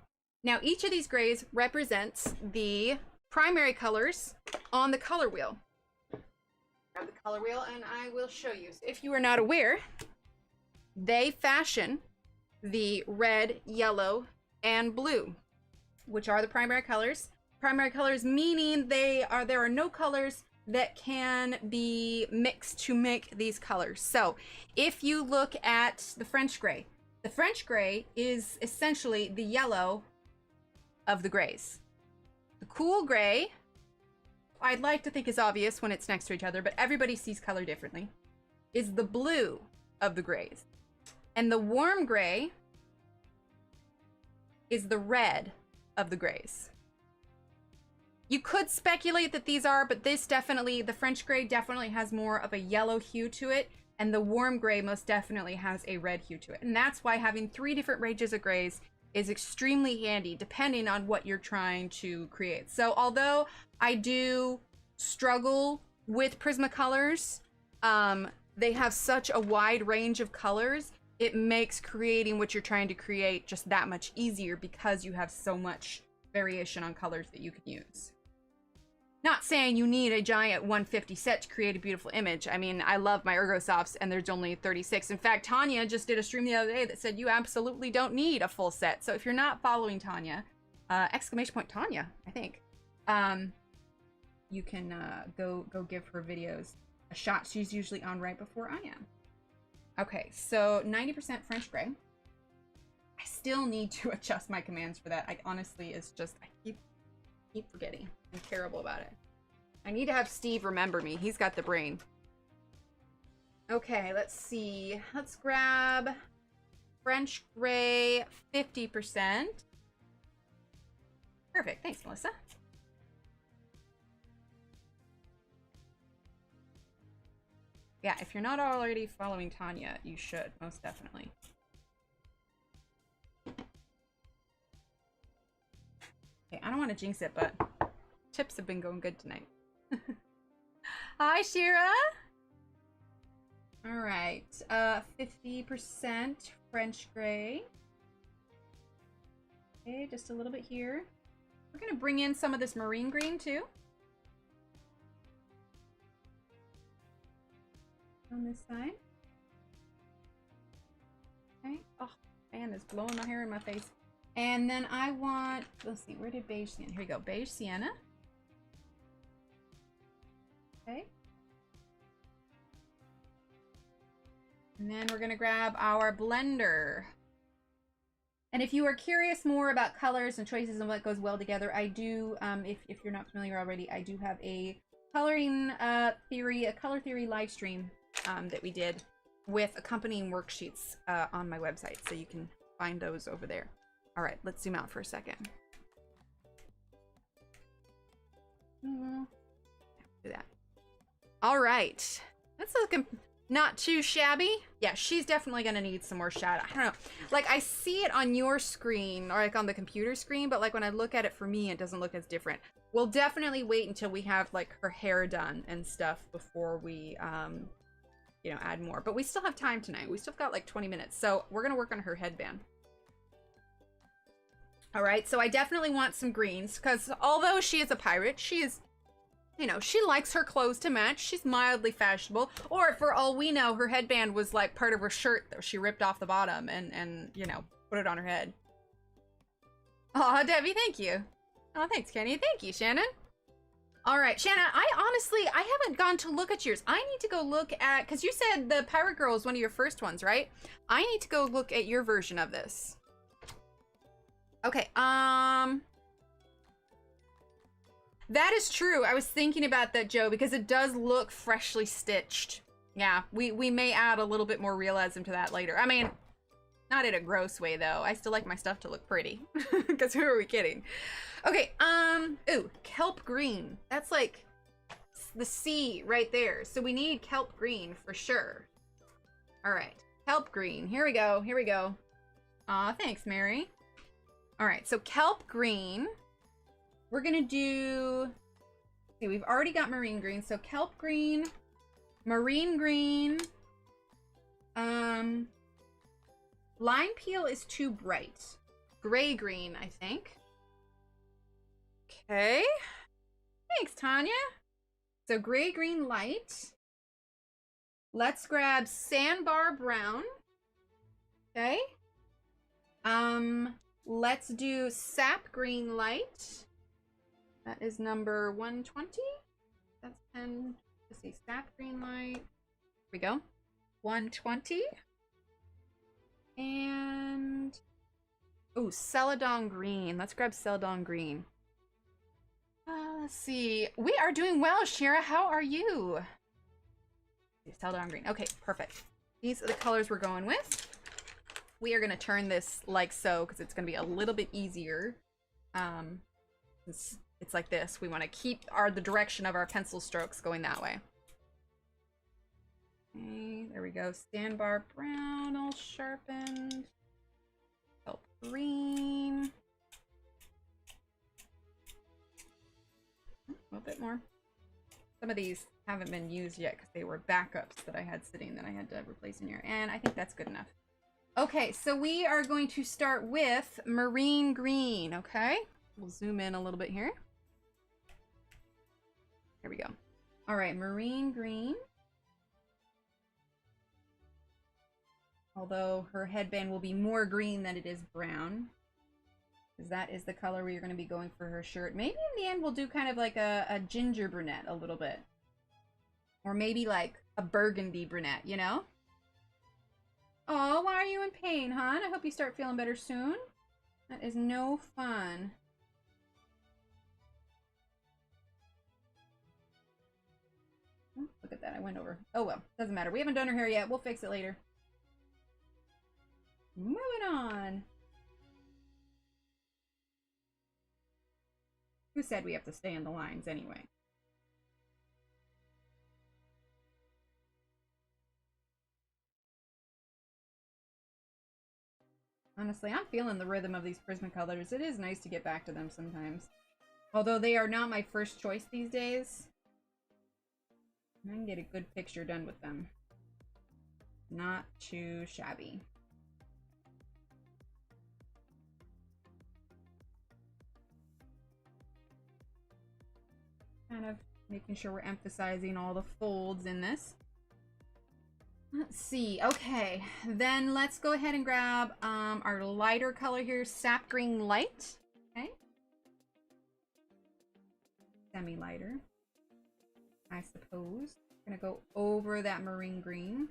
Now, each of these grays represents the primary colors on the color wheel. Grab the color wheel and I will show you. So if you are not aware, they fashion the red, yellow, and blue, which are the primary colors. Primary colors meaning there are no colors that can be mixed to make these colors. So if you look at the French Gray is essentially the yellow of the grays. The Cool Gray, I'd like to think is obvious when it's next to each other, but everybody sees color differently, is the blue of the grays. And the Warm Gray is the red of the grays. You could speculate that these are, but this definitely, the French Gray definitely has more of a yellow hue to it, and the Warm Gray most definitely has a red hue to it. And that's why having 3 different ranges of grays is extremely handy depending on what you're trying to create. So although I do struggle with Prismacolors, they have such a wide range of colors, it makes creating what you're trying to create just that much easier because you have so much variation on colors that you can use. Not saying you need a giant 150 set to create a beautiful image. I mean, I love my Ergosofts and there's only 36. In fact, Tanya just did a stream the other day that said you absolutely don't need a full set. So if you're not following Tanya, !Tanya, I think, you can go give her videos a shot. She's usually on right before I am. Okay, so 90% French Gray. I still need to adjust my commands for that. I honestly, it's just, I keep forgetting. I'm terrible about it. I need to have Steve remember me. He's got the brain. Okay, let's see. Let's grab French Gray 50%. Perfect. Thanks, Melissa. Yeah, if you're not already following Tanya, you should, most definitely. Okay, I don't want to jinx it, but tips have been going good tonight. Hi, Shira! Alright, 50% French gray. Okay, just a little bit here. We're gonna bring in some of this marine green, too. On this side. Okay. Oh, man, it's blowing my hair in my face. And then I want, let's see, where did beige sienna? Here we go, beige sienna. Okay. And then we're gonna grab our blender. And if you are curious more about colors and choices and what goes well together, I do, if you're not familiar already, I do have a coloring theory, a color theory live stream that we did with accompanying worksheets on my website. So you can find those over there. All right, let's zoom out for a second. Do that. All right, that's looking not too shabby. Yeah, she's definitely gonna need some more shadow. I don't know, like I see it on your screen or like on the computer screen, but like when I look at it for me, it doesn't look as different. We'll definitely wait until we have like her hair done and stuff before we, you know, add more. But we still have time tonight. We still got like 20 minutes, so we're gonna work on her headband. All right, so I definitely want some greens because although she is a pirate, she is, you know, she likes her clothes to match. She's mildly fashionable. Or for all we know, her headband was like part of her shirt that she ripped off the bottom and you know, put it on her head. Aw, Debbie, thank you. Oh, thanks, Kenny. Thank you, Shannon. All right, Shannon, I haven't gone to look at yours. I need to go look at, because you said the Pirate Girl is one of your first ones, right? I need to go look at your version of this. Okay, that is true. I was thinking about that, Joe, because it does look freshly stitched. Yeah, we may add a little bit more realism to that later. I mean, not in a gross way, though. I still like my stuff to look pretty. Because who are we kidding? Okay, ooh, kelp green. That's like the sea right there. So we need kelp green for sure. All right, kelp green. Here we go, here we go. Aw, thanks, Mary. All right, so kelp green. We're gonna do, see, we've already got marine green, so kelp green, marine green, lime peel is too bright. Gray green, I think. Okay. Thanks, Tanya. So gray green light. Let's grab sandbar brown. Okay. Let's do sap green light. That is number 120. That's 10. Let's see, sap green light. Here we go. 120. And oh, celadon green. Let's grab celadon green. Let's see. We are doing well, Shira. How are you? Celadon green. Okay, perfect. These are the colors we're going with. We are going to turn this like so because it's going to be a little bit easier. It's like this. We want to keep the direction of our pencil strokes going that way. Okay, there we go. Sandbar brown, all sharpened. Kelp green. A little bit more. Some of these haven't been used yet because they were backups that I had sitting that I had to replace in here. And I think that's good enough. Okay, so we are going to start with marine green, okay? We'll zoom in a little bit here. Here we go. All right, marine green. Although her headband will be more green than it is brown. Because that is the color we're going to be going for her shirt. Maybe in the end we'll do kind of like a ginger brunette a little bit. Or maybe like a burgundy brunette, you know? Oh, why are you in pain, hon? I hope you start feeling better soon. That is no fun. Oh, look at that, I went over. Oh well, doesn't matter. We haven't done her hair yet. We'll fix it later. Moving on. Who said we have to stay in the lines anyway? Honestly, I'm feeling the rhythm of these Prismacolors. It is nice to get back to them sometimes. Although they are not my first choice these days. I can get a good picture done with them. Not too shabby. Kind of making sure we're emphasizing all the folds in this. Let's see. Okay, then let's go ahead and grab our lighter color here, Sap Green Light. Okay. Semi-lighter, I suppose. I'm gonna go over that marine green.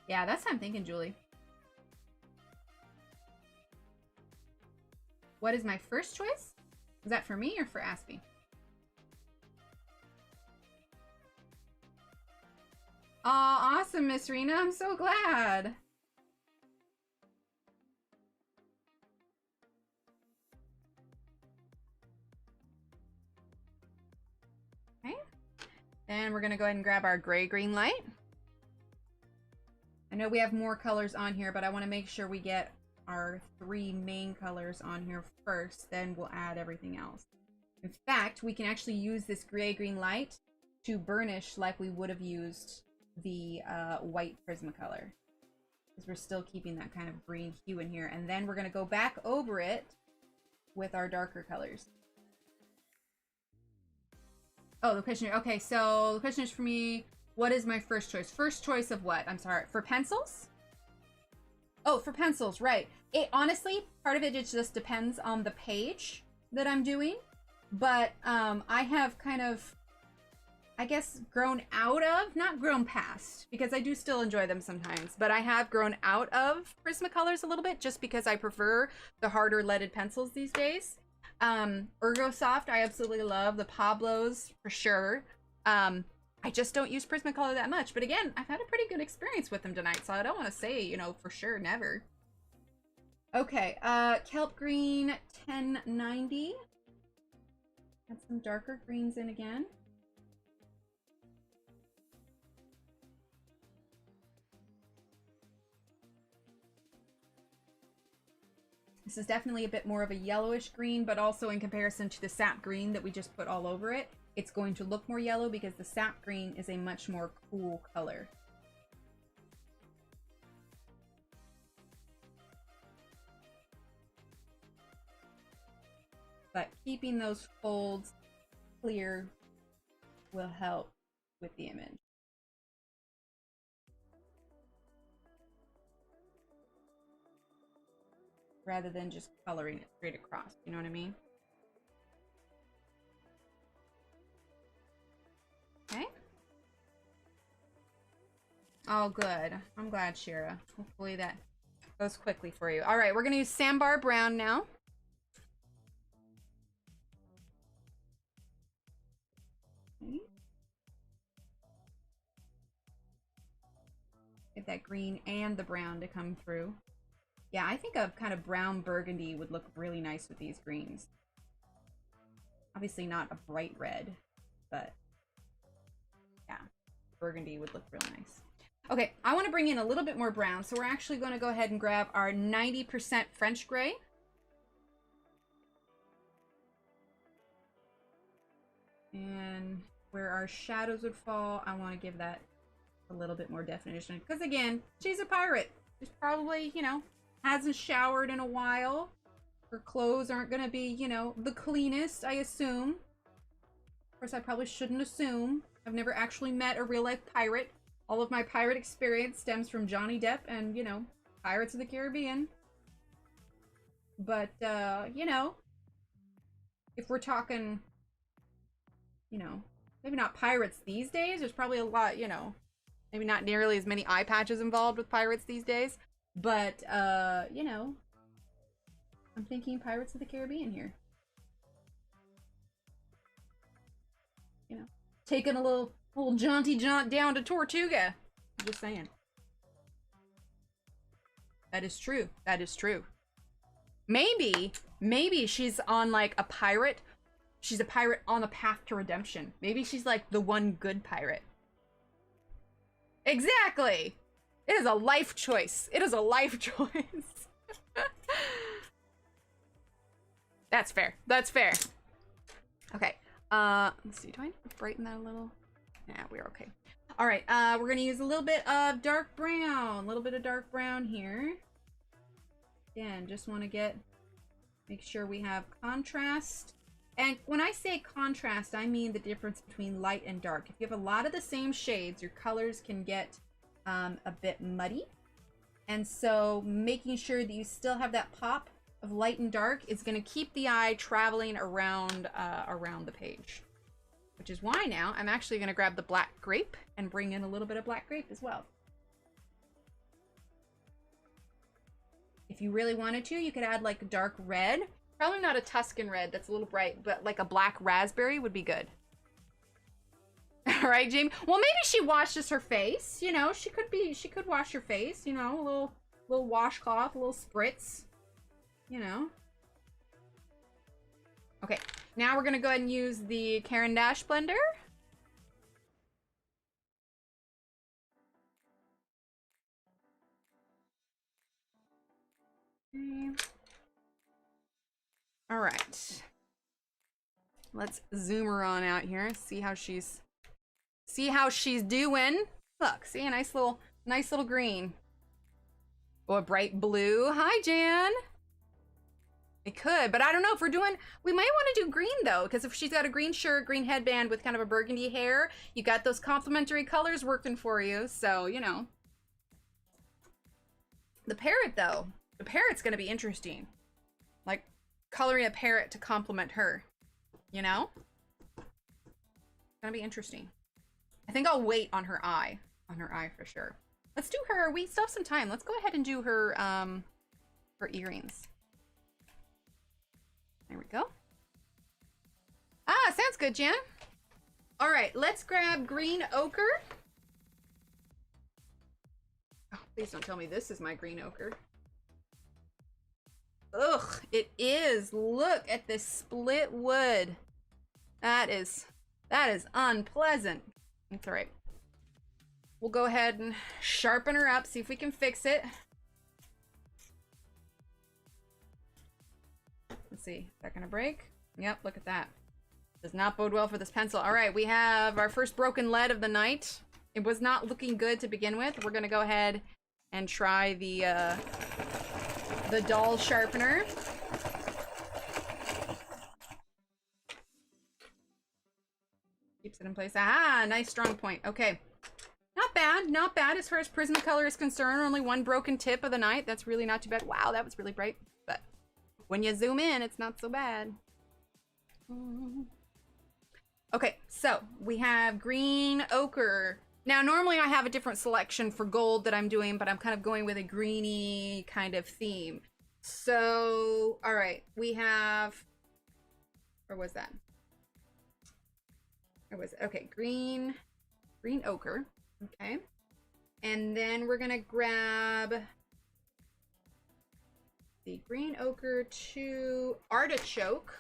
Yeah, that's what I'm thinking, Julie. What is my first choice? Is that for me or for Aspie? Oh, awesome, Miss Rena. I'm so glad. Okay. And we're going to go ahead and grab our gray-green light. I know we have more colors on here, but I want to make sure we get our 3 main colors on here first, then we'll add everything else. In fact, we can actually use this gray-green light to burnish like we would have used the white Prismacolor, because we're still keeping that kind of green hue in here. And then we're going to go back over it with our darker colors. Oh, the question. Okay, so the question is for me, what is my first choice? First choice of what? I'm sorry, for pencils? Oh, for pencils, right. It honestly, part of it just depends on the page that I'm doing. But I have kind of, I guess, grown out of, not grown past, because I do still enjoy them sometimes, but I have grown out of Prismacolors a little bit just because I prefer the harder leaded pencils these days. Ergosoft, I absolutely love. The Pablos, for sure. I just don't use Prismacolor that much, but again, I've had a pretty good experience with them tonight, so I don't want to say, you know, for sure, never. Okay, Kelp Green 1090. Add some darker greens in again. This is definitely a bit more of a yellowish green, but also in comparison to the sap green that we just put all over it, it's going to look more yellow because the sap green is a much more cool color. But keeping those folds clear will help with the image. Rather than just coloring it straight across, you know what I mean? Okay. Oh, good. I'm glad, Shira. Hopefully that goes quickly for you. All right, we're gonna use Sandbar Brown now. Okay. Get that green and the brown to come through. Yeah, I think a kind of brown burgundy would look really nice with these greens. Obviously not a bright red, but yeah, burgundy would look really nice. Okay, I want to bring in a little bit more brown, so we're actually going to go ahead and grab our 90% French gray. And where our shadows would fall, I want to give that a little bit more definition. Because again, she's a pirate. She's probably, you know, hasn't showered in a while. Her clothes aren't going to be, you know, the cleanest, I assume. Of course, I probably shouldn't assume. I've never actually met a real-life pirate. All of my pirate experience stems from Johnny Depp and, you know, Pirates of the Caribbean. But, you know, if we're talking, you know, maybe not pirates these days. There's probably a lot, you know, maybe not nearly as many eye patches involved with pirates these days. But, you know, I'm thinking Pirates of the Caribbean here. You know, taking a little jaunty jaunt down to Tortuga. I'm just saying. That is true. That is true. Maybe she's on like a pirate She's a pirate on the path to redemption. Maybe she's like the one good pirate. Exactly. It is a life choice. It is a life choice. That's fair. That's fair. Okay. Let's see. Do I need to brighten that a little? Yeah, we're okay. All right. We're gonna use a little bit of dark brown. A little bit of dark brown here. Again, just want to make sure we have contrast. And when I say contrast, I mean the difference between light and dark. If you have a lot of the same shades, your colors can get a bit muddy. And so making sure that you still have that pop of light and dark is going to keep the eye traveling around the page. Which is why now I'm actually going to grab the black grape and bring in a little bit of black grape as well. If you really wanted to, you could add like dark red. Probably not a Tuscan red, that's a little bright, but like a black raspberry would be good. All right, Jamie. Well, maybe she washes her face. You know, she could wash her face. You know, a little washcloth, a little spritz. You know. Okay, now we're gonna go ahead and use the Caran d'Ache blender. Okay. All right. Let's zoom her on out here. See how she's doing. Look, see a nice little green. Oh, a bright blue. Hi, Jan. It could, but I don't know if we might want to do green though, because if she's got a green shirt, green headband with kind of a burgundy hair, you got those complementary colors working for you. So, you know. The parrot though, the parrot's going to be interesting. Like coloring a parrot to complement her, you know? It's gonna be interesting. I think I'll wait on her eye for sure. Let's do her, we still have some time. Let's go ahead and do her, her earrings. There we go. Ah, sounds good, Jan. All right, let's grab green ochre. Oh, please don't tell me this is my green ochre. Ugh, it is. Look at this split wood. That is unpleasant. That's all right. We'll go ahead and sharpen her up, see if we can fix it. Let's see, is that gonna break? Yep, look at that. Does not bode well for this pencil. All right, we have our first broken lead of the night. It was not looking good to begin with. We're gonna go ahead and try the dull sharpener. Keeps it in place. Ah, nice strong point. Okay. Not bad, not bad as far as Prismacolor is concerned. Only one broken tip of the night. That's really not too bad. Wow, that was really bright. But when you zoom in, it's not so bad. Okay, so we have green ochre. Now, normally I have a different selection for gold that I'm doing, but I'm kind of going with a greeny kind of theme. So, all right, we have, where was that? Where was it? Okay, green ochre. Okay. And then we're gonna grab the green ochre to artichoke.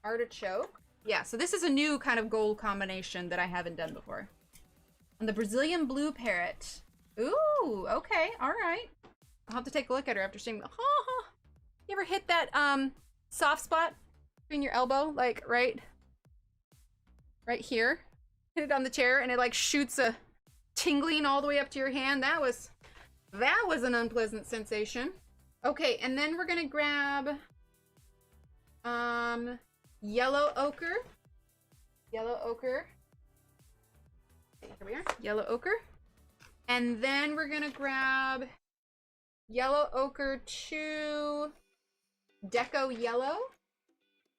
Artichoke. Yeah, so this is a new kind of gold combination that I haven't done before. And the Brazilian blue parrot. Ooh, okay, all right. I'll have to take a look at her after seeing. You ever hit that soft spot between your elbow, like right here? Hit it on the chair, and it like shoots a tingling all the way up to your hand. That was an unpleasant sensation. Okay, and then we're gonna grab yellow ochre. Yellow ochre. Okay, here we are. Yellow ochre. And then we're gonna grab yellow ochre to deco yellow.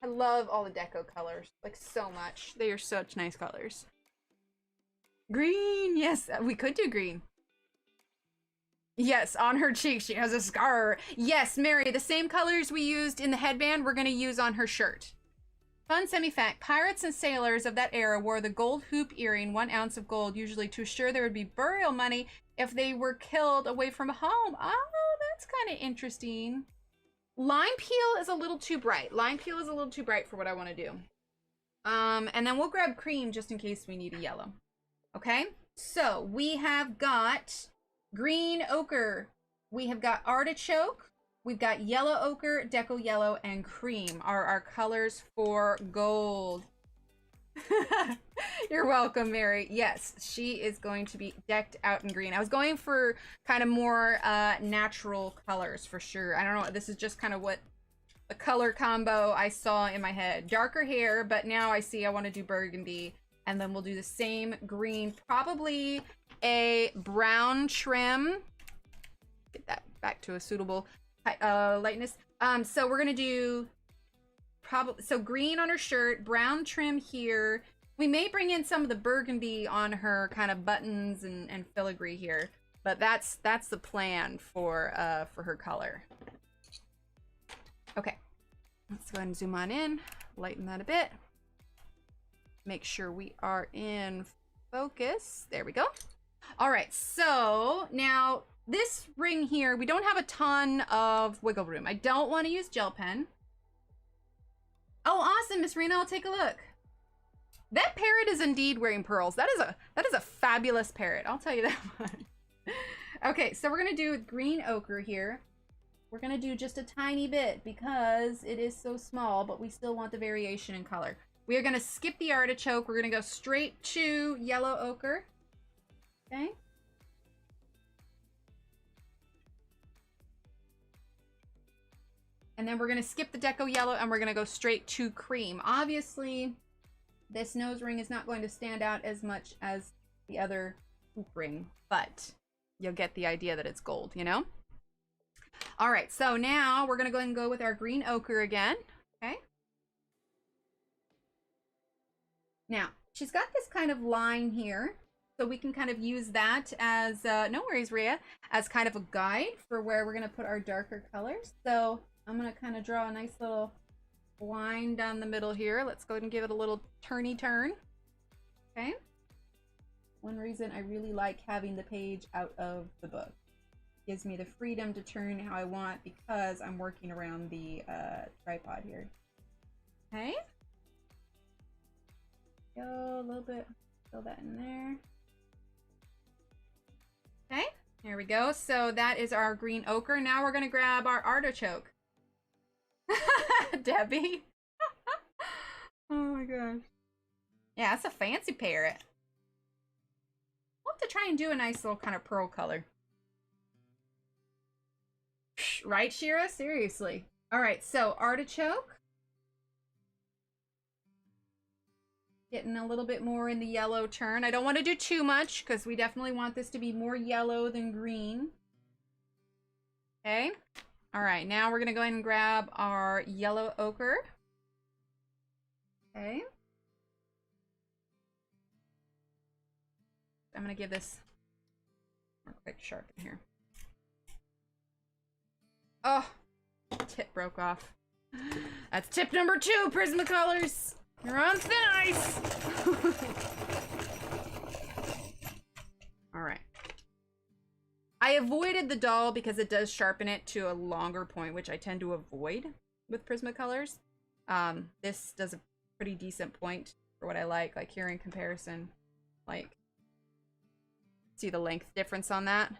I love all the deco colors, like so much. They are such nice colors. Green, yes, we could do green. Yes, on her cheek, she has a scar. Yes, Mary, the same colors we used in the headband, we're gonna use on her shirt. Fun semi-fact, pirates and sailors of that era wore the gold hoop earring, 1 ounce of gold, usually to assure there would be burial money if they were killed away from home. Oh, that's kind of interesting. Lime peel is a little too bright. Lime peel is a little too bright for what I want to do. And then we'll grab cream just in case we need a yellow. Okay, so we have got green ochre. We have got artichoke. We've got yellow ochre, deco yellow, and cream are our colors for gold. You're welcome, Mary. Yes, she is going to be decked out in green. I was going for kind of more natural colors for sure. I don't know. This is just kind of what the color combo I saw in my head. Darker hair, but now I see I want to do burgundy. And then we'll do the same green, probably a brown trim. Get that back to a suitable lightness. So we're going to do probably, so green on her shirt, brown trim here. We may bring in some of the burgundy on her kind of buttons and filigree here, but that's the plan for her color. Okay, let's go ahead and zoom on in, lighten that a bit. Make sure we are in focus. There we go. All right, so now this ring here, we don't have a ton of wiggle room. I don't want to use gel pen. Oh, awesome, Miss Rena, I'll take a look. That parrot is indeed wearing pearls. That is a fabulous parrot. I'll tell you that one. Okay, so we're gonna do green ochre here. We're gonna do just a tiny bit because it is so small, but we still want the variation in color. We are gonna skip the artichoke. We're gonna go straight to yellow ochre. Okay. And then we're gonna skip the deco yellow and we're gonna go straight to cream. Obviously, this nose ring is not going to stand out as much as the other hoop ring, but you'll get the idea that it's gold, you know? All right, so now we're gonna go ahead and go with our green ochre again, okay? Now, she's got this kind of line here, so we can kind of use that as, no worries, Rhea, as kind of a guide for where we're gonna put our darker colors. So I'm gonna kind of draw a nice little line down the middle here. Let's go ahead and give it a little turny turn. Okay. One reason I really like having the page out of the book. Gives me the freedom to turn how I want because I'm working around the tripod here. Okay. Go a little bit, fill that in there. Okay, there we go. So that is our green ochre. Now we're gonna grab our artichoke. Debbie. Oh my gosh. Yeah, that's a fancy parrot. We'll have to try and do a nice little kind of pearl color. Right, Shira? Seriously. All right, so artichoke. Getting a little bit more in the yellow turn. I don't want to do too much because we definitely want this to be more yellow than green. Okay. All right, now we're going to go ahead and grab our yellow ochre. Okay. I'm going to give this a quick sharpen here. Oh, tip broke off. That's tip number 2, Prismacolors. You're on thin ice. All right. I avoided the doll because it does sharpen it to a longer point, which I tend to avoid with Prismacolors. This does a pretty decent point for what I like here in comparison. Like, see the length difference on that?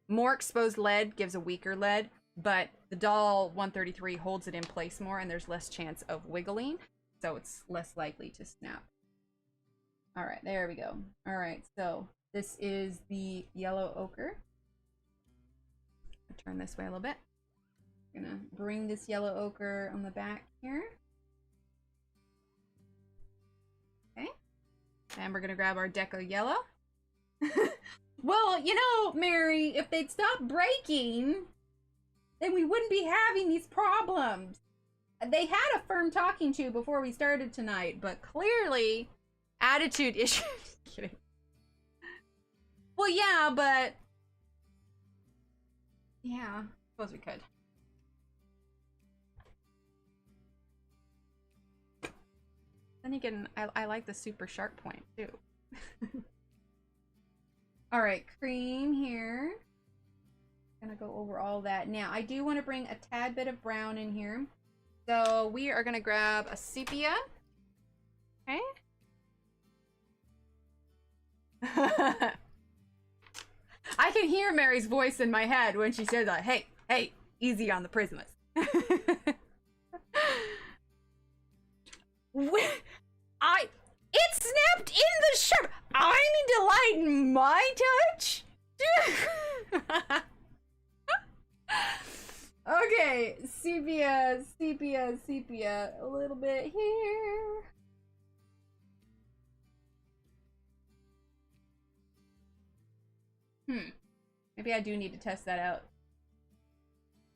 More exposed lead gives a weaker lead, but the doll 133 holds it in place more and there's less chance of wiggling. So it's less likely to snap. All right, there we go. All right, so this is the yellow ochre. I'll turn this way a little bit. I'm gonna bring this yellow ochre on the back here. Okay, and we're gonna grab our deco yellow. Well, you know, Mary, if they'd stop breaking, then we wouldn't be having these problems. They had a firm talking to before we started tonight, but clearly attitude issues. Kidding. Well, yeah, but yeah, suppose we could. Then again, I like the super sharp point too. All right, cream here. Gonna go over all that. Now, I do want to bring a tad bit of brown in here. So we are going to grab a sepia. Okay. I can hear Mary's voice in my head when she says that, hey, hey, easy on the Prismas. It snapped in the sharp. I need to lighten my touch. Okay, sepia, sepia, sepia. A little bit here. Maybe I do need to test that out.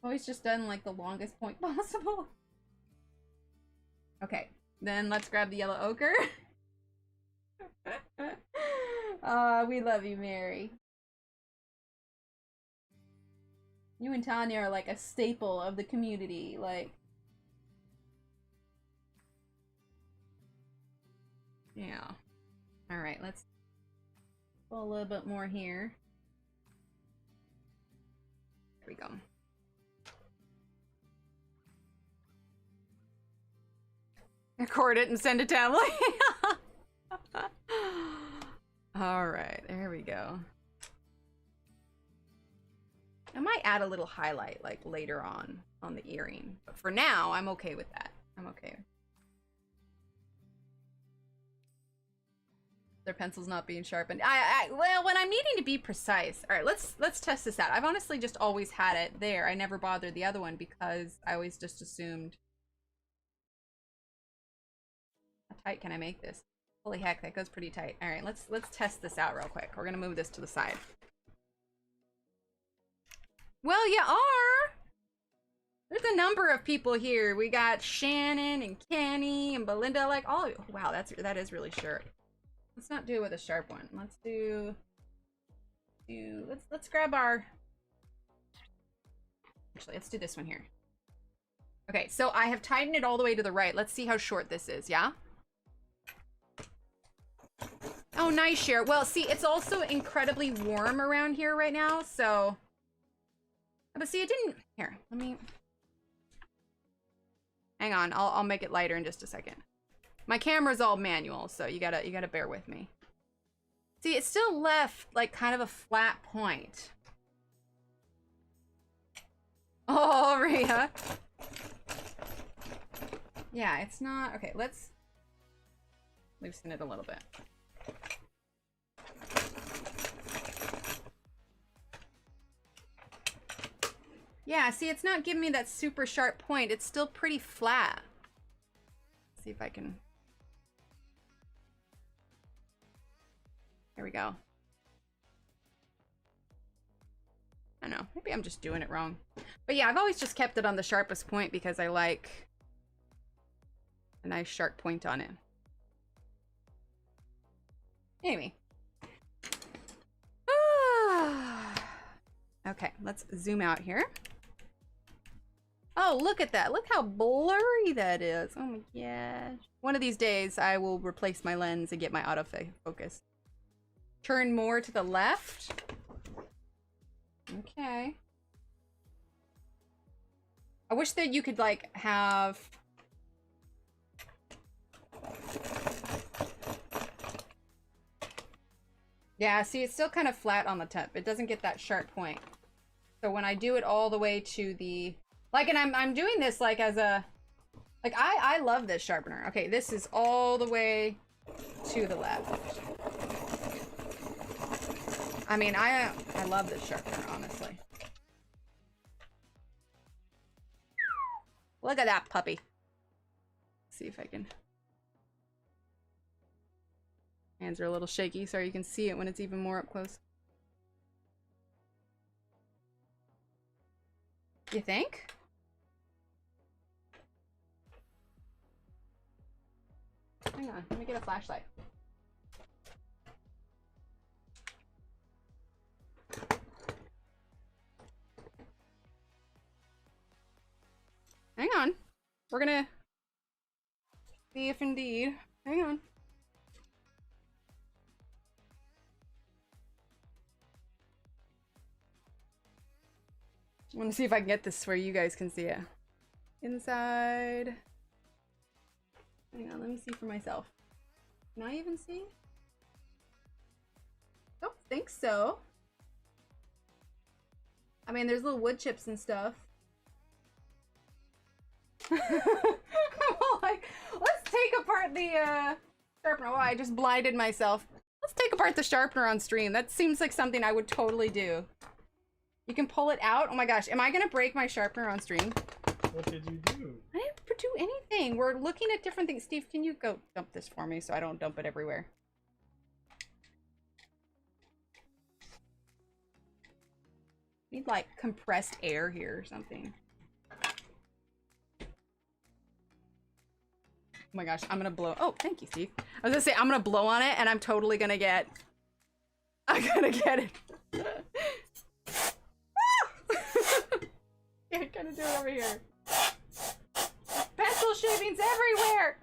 Always just done like the longest point possible. Okay, then let's grab the yellow ochre. We love you, Mary. You and Tanya are like a staple of the community, like. Yeah. Alright, let's pull a little bit more here. There we go. Record it and send it to Emily. Alright, there we go. I might add a little highlight like later on the earring, but for now I'm okay with that. I'm okay. Their pencil's not being sharpened. Well, when I'm needing to be precise. All right, let's test this out. I've honestly just always had it there. I never bothered the other one because I always just assumed. How tight can I make this? Holy heck, that goes pretty tight. All right, let's test this out real quick. We're gonna move this to the side. Well, you are. There's a number of people here. We got Shannon and Kenny and Belinda. Like, all. Wow, that is really short. Let's not do it with a sharp one. Let's let's grab our. Actually, let's do this one here. Okay, so I have tightened it all the way to the right. Let's see how short this is. Yeah. Oh, nice, Cher. Well, see, it's also incredibly warm around here right now, so. But see, it didn't. Here, let me. Hang on, I'll make it lighter in just a second. My camera's all manual, so you gotta bear with me. See, it still left like kind of a flat point. Oh, Rhea. Yeah, it's not. Okay, let's loosen it a little bit. Yeah, see, it's not giving me that super sharp point. It's still pretty flat. Let's see if I can. There we go. I don't know. Maybe I'm just doing it wrong. But yeah, I've always just kept it on the sharpest point because I like a nice sharp point on it. Anyway. Okay, let's zoom out here. Oh, look at that. Look how blurry that is. Oh my gosh. One of these days, I will replace my lens and get my autofocus. Turn more to the left. Okay. I wish that you could, like, have... Yeah, see, it's still kind of flat on the tip. It doesn't get that sharp point. So when I do it all the way to the... Like, and I'm doing this, like, as a... Like, I love this sharpener. Okay, this is all the way to the left. I mean, I love this sharpener, honestly. Look at that puppy. Let's see if I can... Hands are a little shaky, so you can see it when it's even more up close. You think? Hang on, let me get a flashlight. Hang on. We're gonna see if indeed. Hang on. I want to see if I can get this where you guys can see it. Inside. Hang on, let me see for myself. Can I even see? Don't think so. I mean, there's little wood chips and stuff. I'm all like, let's take apart the sharpener. Oh, I just blinded myself. Let's take apart the sharpener on stream. That seems like something I would totally do. You can pull it out. Oh my gosh, am I gonna break my sharpener on stream? What did you do? I didn't do anything. We're looking at different things. Steve, can you go dump this for me so I don't dump it everywhere? Need like compressed air here or something. Oh my gosh, I'm gonna blow. Oh, thank you, Steve. I was gonna say I'm gonna blow on it and I'm totally gonna get. I'm gonna get it. Yeah, I'm gonna do it over here. Pencil shavings everywhere.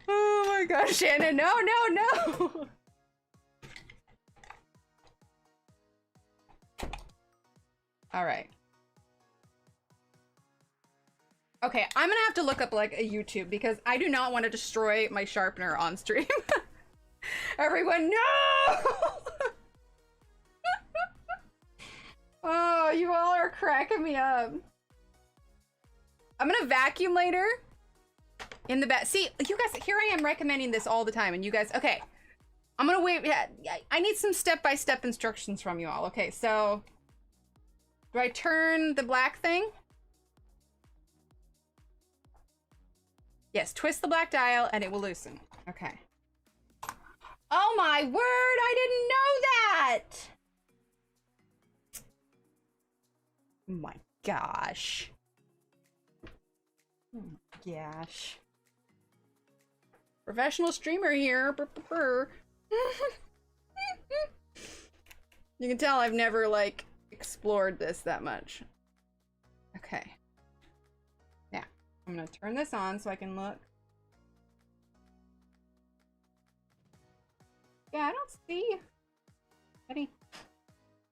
Oh my gosh, Shannon! No, no, no! All right. Okay, I'm gonna have to look up like a YouTube because I do not want to destroy my sharpener on stream. Everyone, no! Oh, you all are cracking me up. I'm gonna vacuum later. In the back. See, you guys, here I am recommending this all the time, and you guys, okay. I'm gonna wait. Yeah, I need some step-by-step instructions from you all. Okay, so do I turn the black thing? Yes, twist the black dial and it will loosen. Okay. Oh my word, I didn't know that! Oh my gosh. Oh my gosh. Professional streamer here. Burr, burr, burr. You can tell I've never, like, explored this that much. Okay. Now, I'm gonna turn this on so I can look. Yeah, I don't see any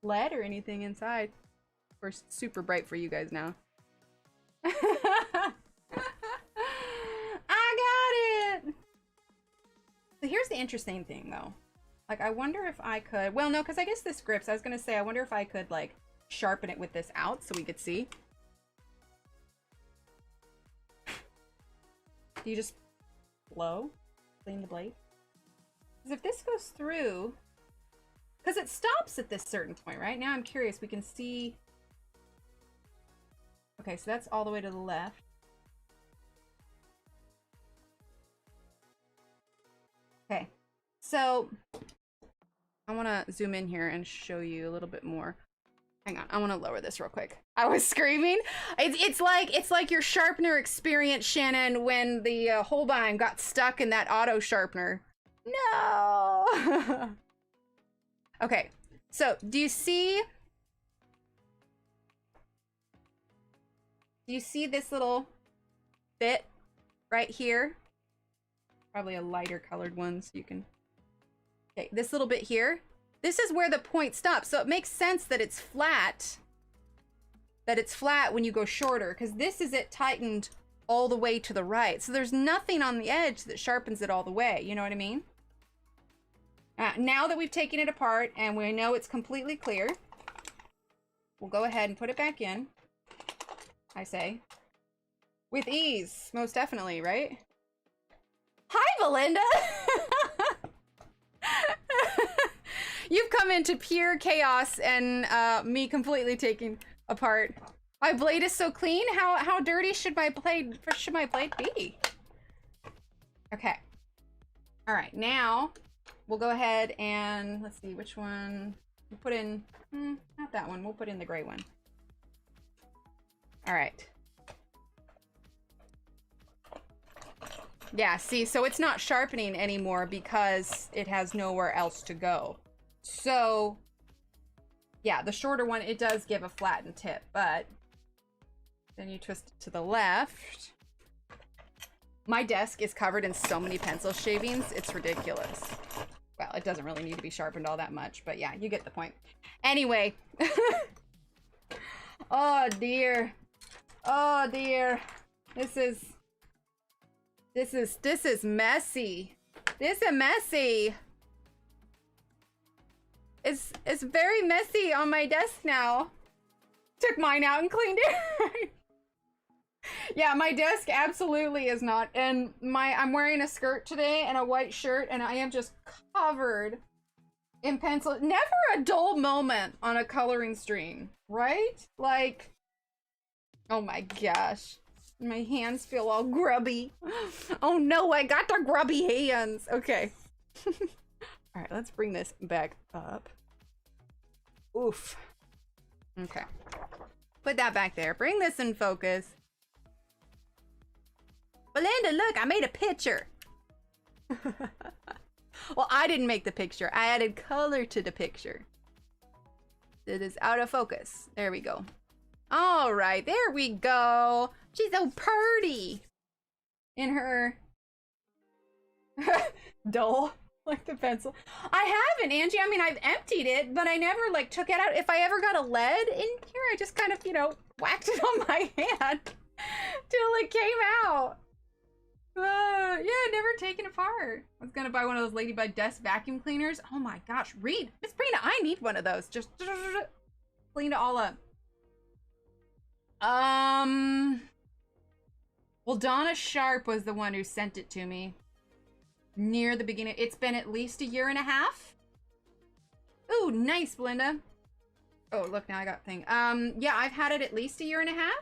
lead or anything inside. Of course, it's super bright for you guys now. I got it! So here's the interesting thing, though. Like, I wonder if I could... Well, no, because I guess this grips. I was going to say, I wonder if I could, like, sharpen it with this out so we could see. Do you just blow? Clean the blade? Because if this goes through... Because it stops at this certain point, right? Now I'm curious. We can see... Okay, so that's all the way to the left. Okay, so I want to zoom in here and show you a little bit more. Hang on, I want to lower this real quick. I was screaming. It's like your sharpener experience, Shannon, when the Holbein got stuck in that auto sharpener. No. Okay, so do you see this little bit right here? Probably a lighter colored one so you can... Okay, this little bit here. This is where the point stops. So it makes sense that it's flat. That it's flat when you go shorter. Because this is it tightened all the way to the right. So there's nothing on the edge that sharpens it all the way. You know what I mean? Now that we've taken it apart and we know it's completely clear, we'll go ahead and put it back in. I say. With ease. Most definitely, right? Hi, Belinda! You've come into pure chaos and me completely taking apart. My blade is so clean. How dirty should my blade be? Okay. All right, now we'll go ahead and let's see which one we'll put in. Not that one. We'll put in the gray one. All right. Yeah, see, so it's not sharpening anymore because it has nowhere else to go. So, yeah, the shorter one, it does give a flattened tip, but then you twist it to the left. My desk is covered in so many pencil shavings, it's ridiculous. Well, it doesn't really need to be sharpened all that much, but yeah, you get the point. Anyway. Oh dear. Oh dear. This is messy. This is messy. It's very messy on my desk now. Took mine out and cleaned it. Yeah, my desk absolutely is not. And I'm wearing a skirt today and a white shirt, and I am just covered in pencil. Never a dull moment on a coloring stream, right? Like, oh my gosh. My hands feel all grubby. Oh no, I got the grubby hands. Okay. All right, let's bring this back up. Oof. Okay. Put that back there. Bring this in focus. Belinda, look, I made a picture. Well, I didn't make the picture. I added color to the picture. It is out of focus. There we go. All right, there we go. She's so pretty. In her dull, like the pencil. I haven't, Angie. I mean, I've emptied it, but I never like took it out. If I ever got a lead in here, I just kind of, you know, whacked it on my hand till it came out. Yeah, never taken apart. I was gonna buy one of those Ladybug desk vacuum cleaners. Oh my gosh, Reed, Miss Brina, I need one of those. Just clean it all up. Well, Donna Sharp was the one who sent it to me near the beginning. It's been at least 1.5 years. Ooh, nice, Belinda. Oh, look, now I got thing. Yeah, I've had it at least 1.5 years,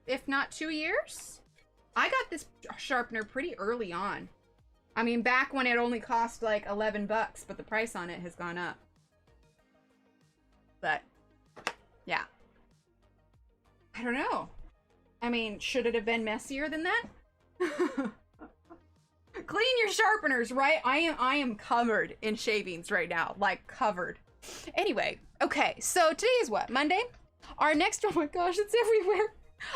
if not 2 years. I got this sharpener pretty early on. I mean, back when it only cost like $11, but the price on it has gone up. But, yeah. I don't know. I mean, should it have been messier than that? Clean your sharpeners, right? I am covered in shavings right now. Like, covered. Anyway, okay, so today is what? Monday? Our next, oh my gosh, it's everywhere.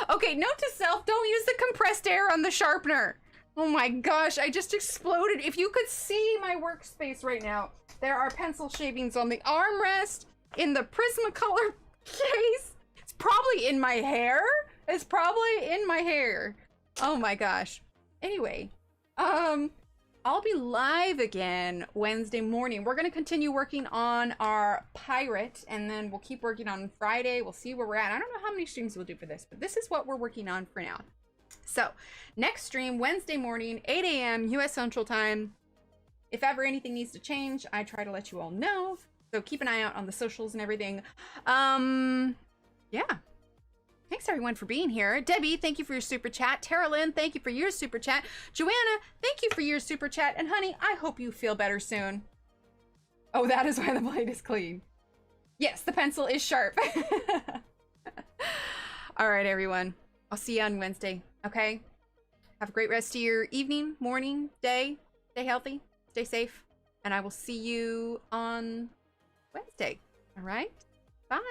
Okay, note to self, don't use the compressed air on the sharpener. Oh my gosh, I just exploded. If you could see my workspace right now, there are pencil shavings on the armrest, in the Prismacolor case. It's probably in my hair. It's probably in my hair. Oh my gosh. Anyway, I'll be live again Wednesday morning. We're gonna continue working on our pirate, and then we'll keep working on Friday. We'll see where we're at. I don't know how many streams we'll do for this, but this is what we're working on for now. So, next stream, Wednesday morning, 8 a.m. US Central Time. If ever anything needs to change, I try to let you all know. So keep an eye out on the socials and everything. Yeah. Thanks everyone for being here. Debbie, thank you for your super chat. Tara Lynn, thank you for your super chat. Joanna, thank you for your super chat. And honey, I hope you feel better soon. Oh, that is why the blade is clean. Yes, the pencil is sharp. All right, everyone. I'll see you on Wednesday, okay? Have a great rest of your evening, morning, day. Stay healthy, stay safe, and I will see you on Wednesday. All right? Bye.